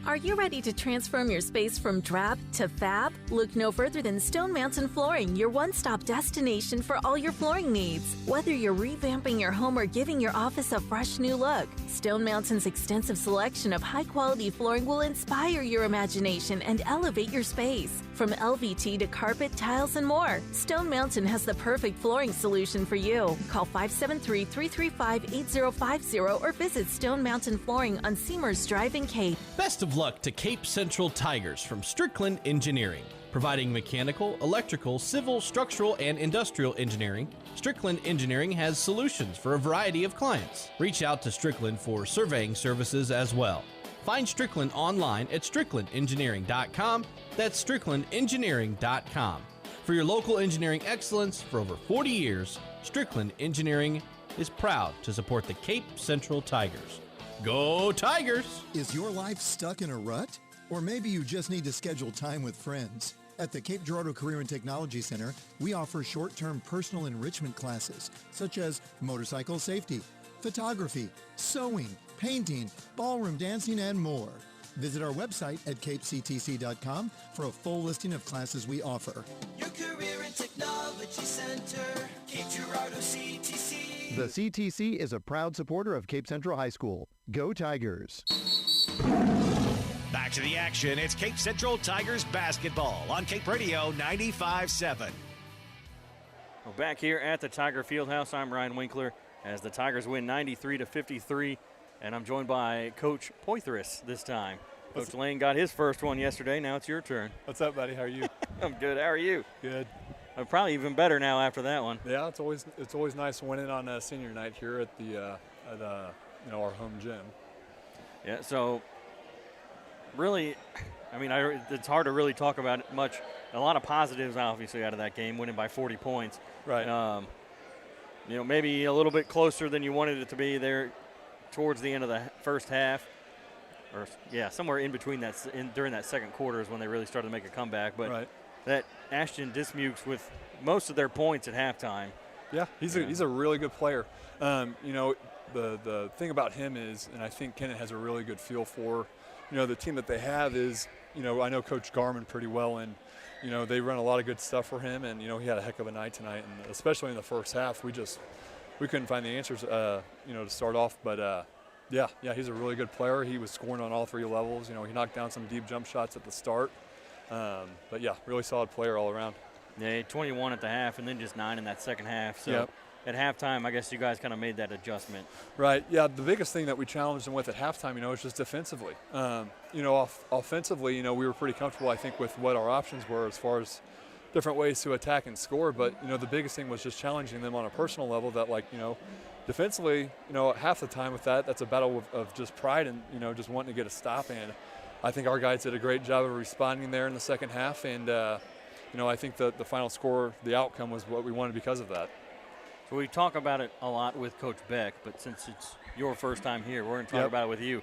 Are you ready to transform your space from drab to fab? Look no further than Stone Mountain Flooring, your one-stop destination for all your flooring needs. Whether you're revamping your home or giving your office a fresh new look, Stone Mountain's extensive selection of high-quality flooring will inspire your imagination and elevate your space. From LVT to carpet, tiles, and more, Stone Mountain has the perfect flooring solution for you. Call 573-335-8050 or visit Stone Mountain Flooring on Seamers Drive in Cape. Best of luck to Cape Central Tigers from Strickland Engineering. Providing mechanical, electrical, civil, structural, and industrial engineering, Strickland Engineering has solutions for a variety of clients. Reach out to Strickland for surveying services as well. Find Strickland online at stricklandengineering.com. That's stricklandengineering.com. For your local engineering excellence for over 40 years, Strickland Engineering is proud to support the Cape Central Tigers. Go Tigers! Is your life stuck in a rut? Or maybe you just need to schedule time with friends. At the Cape Girardeau Career and Technology Center, we offer short-term personal enrichment classes such as motorcycle safety, photography, sewing, painting, ballroom dancing, and more. Visit our website at capectc.com for a full listing of classes we offer. Your Career and Technology Center, Cape Girardeau CTC. The CTC is a proud supporter of Cape Central High School. Go Tigers! Back to the action. It's Cape Central Tigers basketball on Cape Radio 95.7. Well, back here at the Tiger Fieldhouse, I'm Ryan Winkler as the Tigers win 93-53, and I'm joined by Coach Poitras this time. Coach Lane got his first one yesterday. Now it's your turn. What's up, buddy? How are you? I'm good. How are you? Good. Probably even better now after that one. Yeah, it's always nice winning on senior night here at the our home gym. Yeah. So really, I mean, it's hard to really talk about much. A lot of positives, obviously, out of that game, winning by 40 points. Right. Maybe a little bit closer than you wanted it to be there towards the end of the first half. Or, yeah, somewhere in between that, during that second quarter is when they really started to make a comeback. But that Ashton Dismukes with most of their points at halftime. Yeah, he's a really good player. The thing about him is, and I think Kennett has a really good feel for, the team that they have is, I know Coach Garman pretty well, and, they run a lot of good stuff for him, and, he had a heck of a night tonight, and especially in the first half, we couldn't find the answers, to start off, but yeah, he's a really good player. He was scoring on all three levels. He knocked down some deep jump shots at the start, but yeah, really solid player all around. Yeah, 21 at the half, and then just 9 in that second half. So at halftime, I guess you guys kind of made that adjustment. Right. Yeah. The biggest thing that we challenged them with at halftime, is just defensively. Offensively, we were pretty comfortable, I think, with what our options were as far as different ways to attack and score. But the biggest thing was just challenging them on a personal level. That, defensively, half the time with that's a battle of just pride and just wanting to get a stop. And I think our guys did a great job of responding there in the second half. And I think the final score, the outcome was what we wanted because of that. So we talk about it a lot with Coach Beck, but since it's your first time here, we're going to talk about it with you.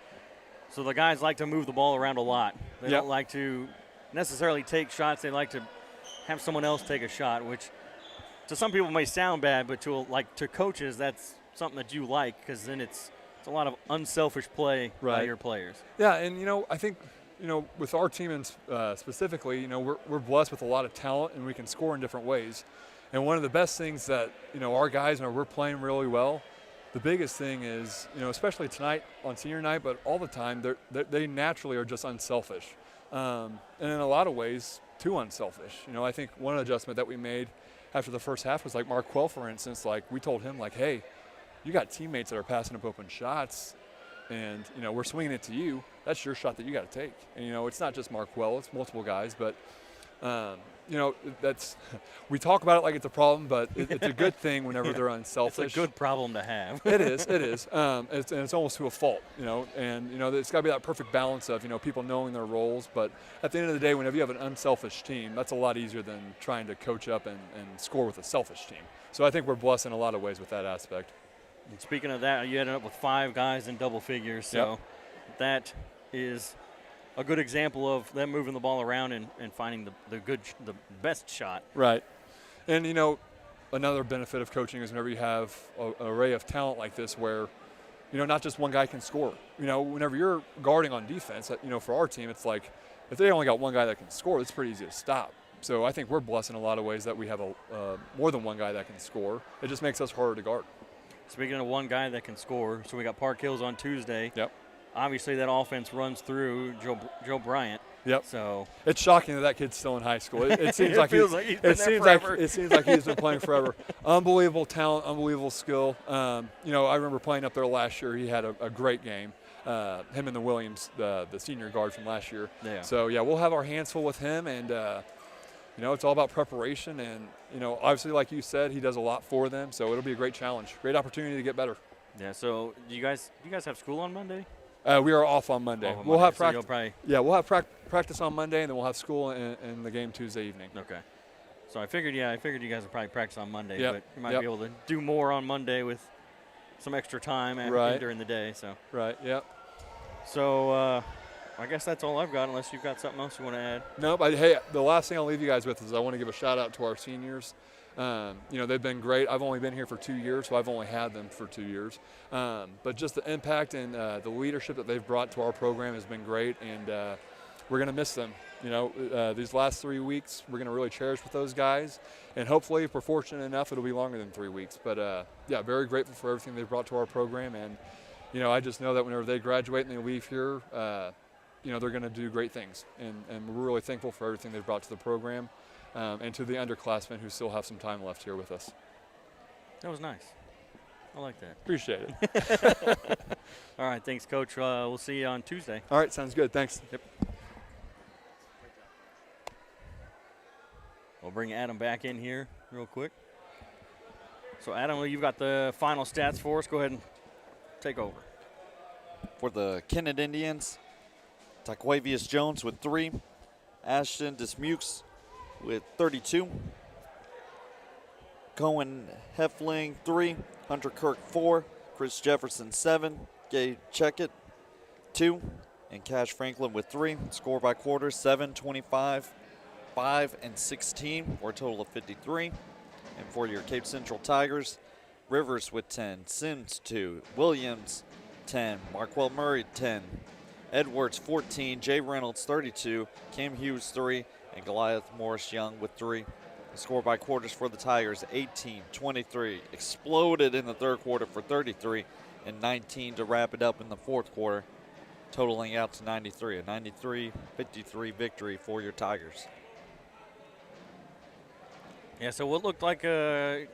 So the guys like to move the ball around a lot. They don't like to necessarily take shots. They like to have someone else take a shot, which to some people may sound bad, but to coaches, that's something that you like, because then it's a lot of unselfish play by your players. Yeah, and I think with our team and specifically, we're blessed with a lot of talent, and we can score in different ways. And one of the best things that our guys we're playing really well. The biggest thing is especially tonight on senior night, but all the time they naturally are just unselfish, and in a lot of ways too unselfish. I think one adjustment that we made after the first half was Marquell, for instance. We told him hey, you got teammates that are passing up open shots, and we're swinging it to you. That's your shot that you got to take. And it's not just Marquell; it's multiple guys, but. We talk about it like it's a problem, but it's a good thing whenever they're unselfish. It's a good problem to have. It is. It's almost to a fault, and it's got to be that perfect balance of, people knowing their roles. But at the end of the day, whenever you have an unselfish team, that's a lot easier than trying to coach up and score with a selfish team. So I think we're blessed in a lot of ways with that aspect. And speaking of that, you ended up with 5 guys in double figures. So that is a good example of them moving the ball around and finding the best shot. Right. And, another benefit of coaching is whenever you have an array of talent like this where, not just one guy can score. Whenever you're guarding on defense, for our team, it's if they only got one guy that can score, it's pretty easy to stop. So I think we're blessed in a lot of ways that we have more than one guy that can score. It just makes us harder to guard. Speaking of one guy that can score, so we got Park Hills on Tuesday. Yep. Obviously, that offense runs through Joe Bryant. Yep. So it's shocking that kid's still in high school. It seems like it seems like he's been playing forever. Unbelievable talent, unbelievable skill. I remember playing up there last year. He had a great game. Him and the Williams, the senior guard from last year. Yeah. So we'll have our hands full with him, and it's all about preparation. And, obviously, like you said, he does a lot for them. So it'll be a great challenge, great opportunity to get better. Yeah, so do you guys have school on Monday? We are off on Monday. Off on We'll Monday, have so you'll probably... Yeah, we'll have practice on Monday, and then we'll have school and the game Tuesday evening. Okay. So I figured you guys would probably practice on Monday, Yep. but you might be able to do more on Monday with some extra time during the day. So. Right. Yep. So I guess that's all I've got, unless you've got something else you want to add. No, but hey, the last thing I'll leave you guys with is I want to give a shout out to our seniors. They've been great. I've only been here for 2 years, so I've only had them for 2 years. But just the impact and the leadership that they've brought to our program has been great, and we're going to miss them. These last 3 weeks, we're going to really cherish with those guys, and hopefully, if we're fortunate enough, it'll be longer than 3 weeks. But very grateful for everything they've brought to our program, and I just know that whenever they graduate and they leave here, they're going to do great things, and we're really thankful for everything they've brought to the program. And to the underclassmen who still have some time left here with us. That was nice. I like that. Appreciate it. All right, thanks, Coach. We'll see you on Tuesday. All right, sounds good. Thanks. Yep. We'll bring Adam back in here real quick. So, Adam, you've got the final stats for us. Go ahead and take over. For the Kennett Indians, Taquavius Jones with 3. Ashton Dismukes with 32. Cohen Heffling, 3. Hunter Kirk, 4. Chris Jefferson, 7. Gabe Checkett, 2. And Cash Franklin with 3. Score by quarter, 7, 25, 5, and 16, for a total of 53. And for your Cape Central Tigers, Rivers with 10. Sims, 2. Williams, 10. Marquell Murray, 10. Edwards, 14. Jay Reynolds, 32. Cam Hughes, 3. And Goliath Morris Young with 3. The score by quarters for the Tigers, 18-23. Exploded in the third quarter for 33, and 19 to wrap it up in the fourth quarter, totaling out to 93. A 93-53 victory for your Tigers. Yeah, so what looked like a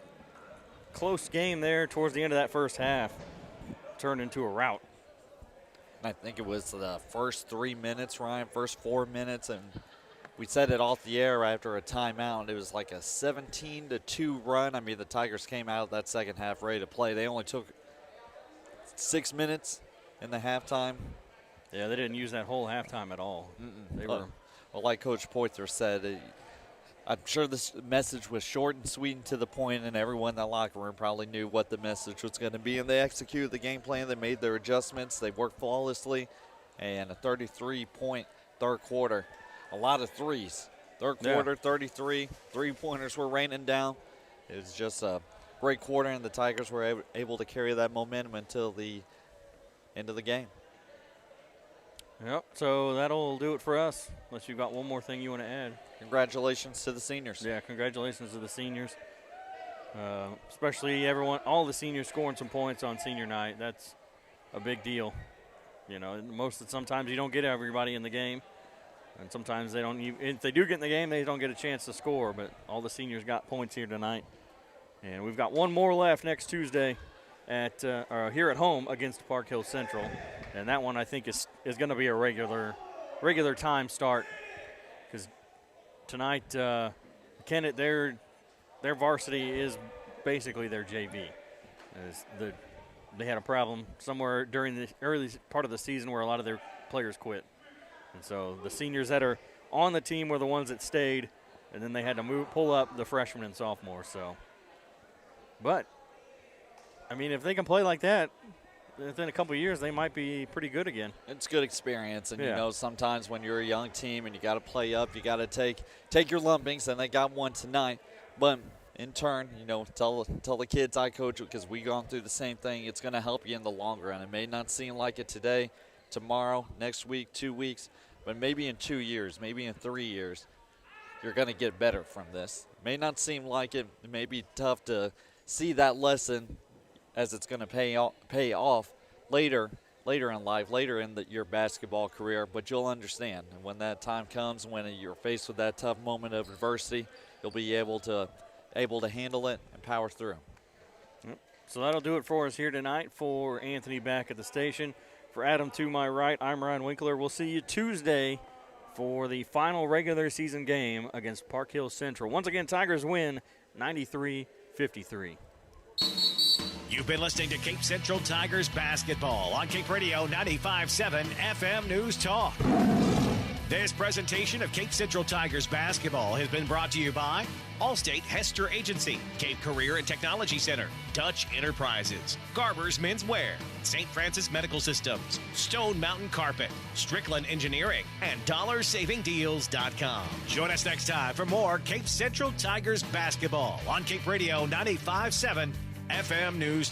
close game there towards the end of that first half turned into a rout. I think it was the first 3 minutes, Ryan, first 4 minutes, and we said it off the air after a timeout. It was like a 17-2 run. I mean, the Tigers came out of that second half ready to play. They only took 6 minutes in the halftime. Yeah, they didn't use that whole halftime at all. They were. Well, like Coach Poitzer said, I'm sure this message was short and sweet and to the point, and everyone in that locker room probably knew what the message was going to be, and they executed the game plan. They made their adjustments. They worked flawlessly, and a 33-point third quarter. A lot of threes. Third quarter, 33. Three-pointers were raining down. It was just a great quarter, and the Tigers were able to carry that momentum until the end of the game. Yep, so that'll do it for us, unless you've got one more thing you want to add. Congratulations to the seniors. Yeah, congratulations to the seniors. Especially all the seniors scoring some points on senior night. That's a big deal. Sometimes you don't get everybody in the game. And sometimes they don't. If they do get in the game, they don't get a chance to score. But all the seniors got points here tonight, and we've got one more left next Tuesday, here at home against Park Hill Central, and that one I think is going to be a regular time start, because tonight Kennett, their varsity is basically their JV. They had a problem somewhere during the early part of the season where a lot of their players quit. And so the seniors that are on the team were the ones that stayed, and then they had to pull up the freshmen and sophomores. But I mean, if they can play like that, within a couple of years, they might be pretty good again. It's good experience, and sometimes when you're a young team and you got to play up, you got to take your lumpings, and they got one tonight. But in turn, tell the kids I coach, because we've gone through the same thing. It's going to help you in the long run. It may not seem like it today, tomorrow, next week, 2 weeks, but maybe in 2 years, maybe in 3 years, you're going to get better from this. It may not seem like it. It may be tough to see that lesson as it's going to pay off later in life, later in your basketball career, but you'll understand. And when that time comes, when you're faced with that tough moment of adversity, you'll be able to handle it and power through. Yep. So that'll do it for us here tonight. For Anthony back at the station, for Adam to my right, I'm Ryan Winkler. We'll see you Tuesday for the final regular season game against Park Hill Central. Once again, Tigers win 93-53. You've been listening to Cape Central Tigers basketball on Cape Radio 95.7 FM News Talk. This presentation of Cape Central Tigers basketball has been brought to you by Allstate Hester Agency, Cape Career and Technology Center, Dutch Enterprises, Garber's Menswear, St. Francis Medical Systems, Stone Mountain Carpet, Strickland Engineering, and DollarSavingDeals.com. Join us next time for more Cape Central Tigers basketball on Cape Radio 95.7 FM News.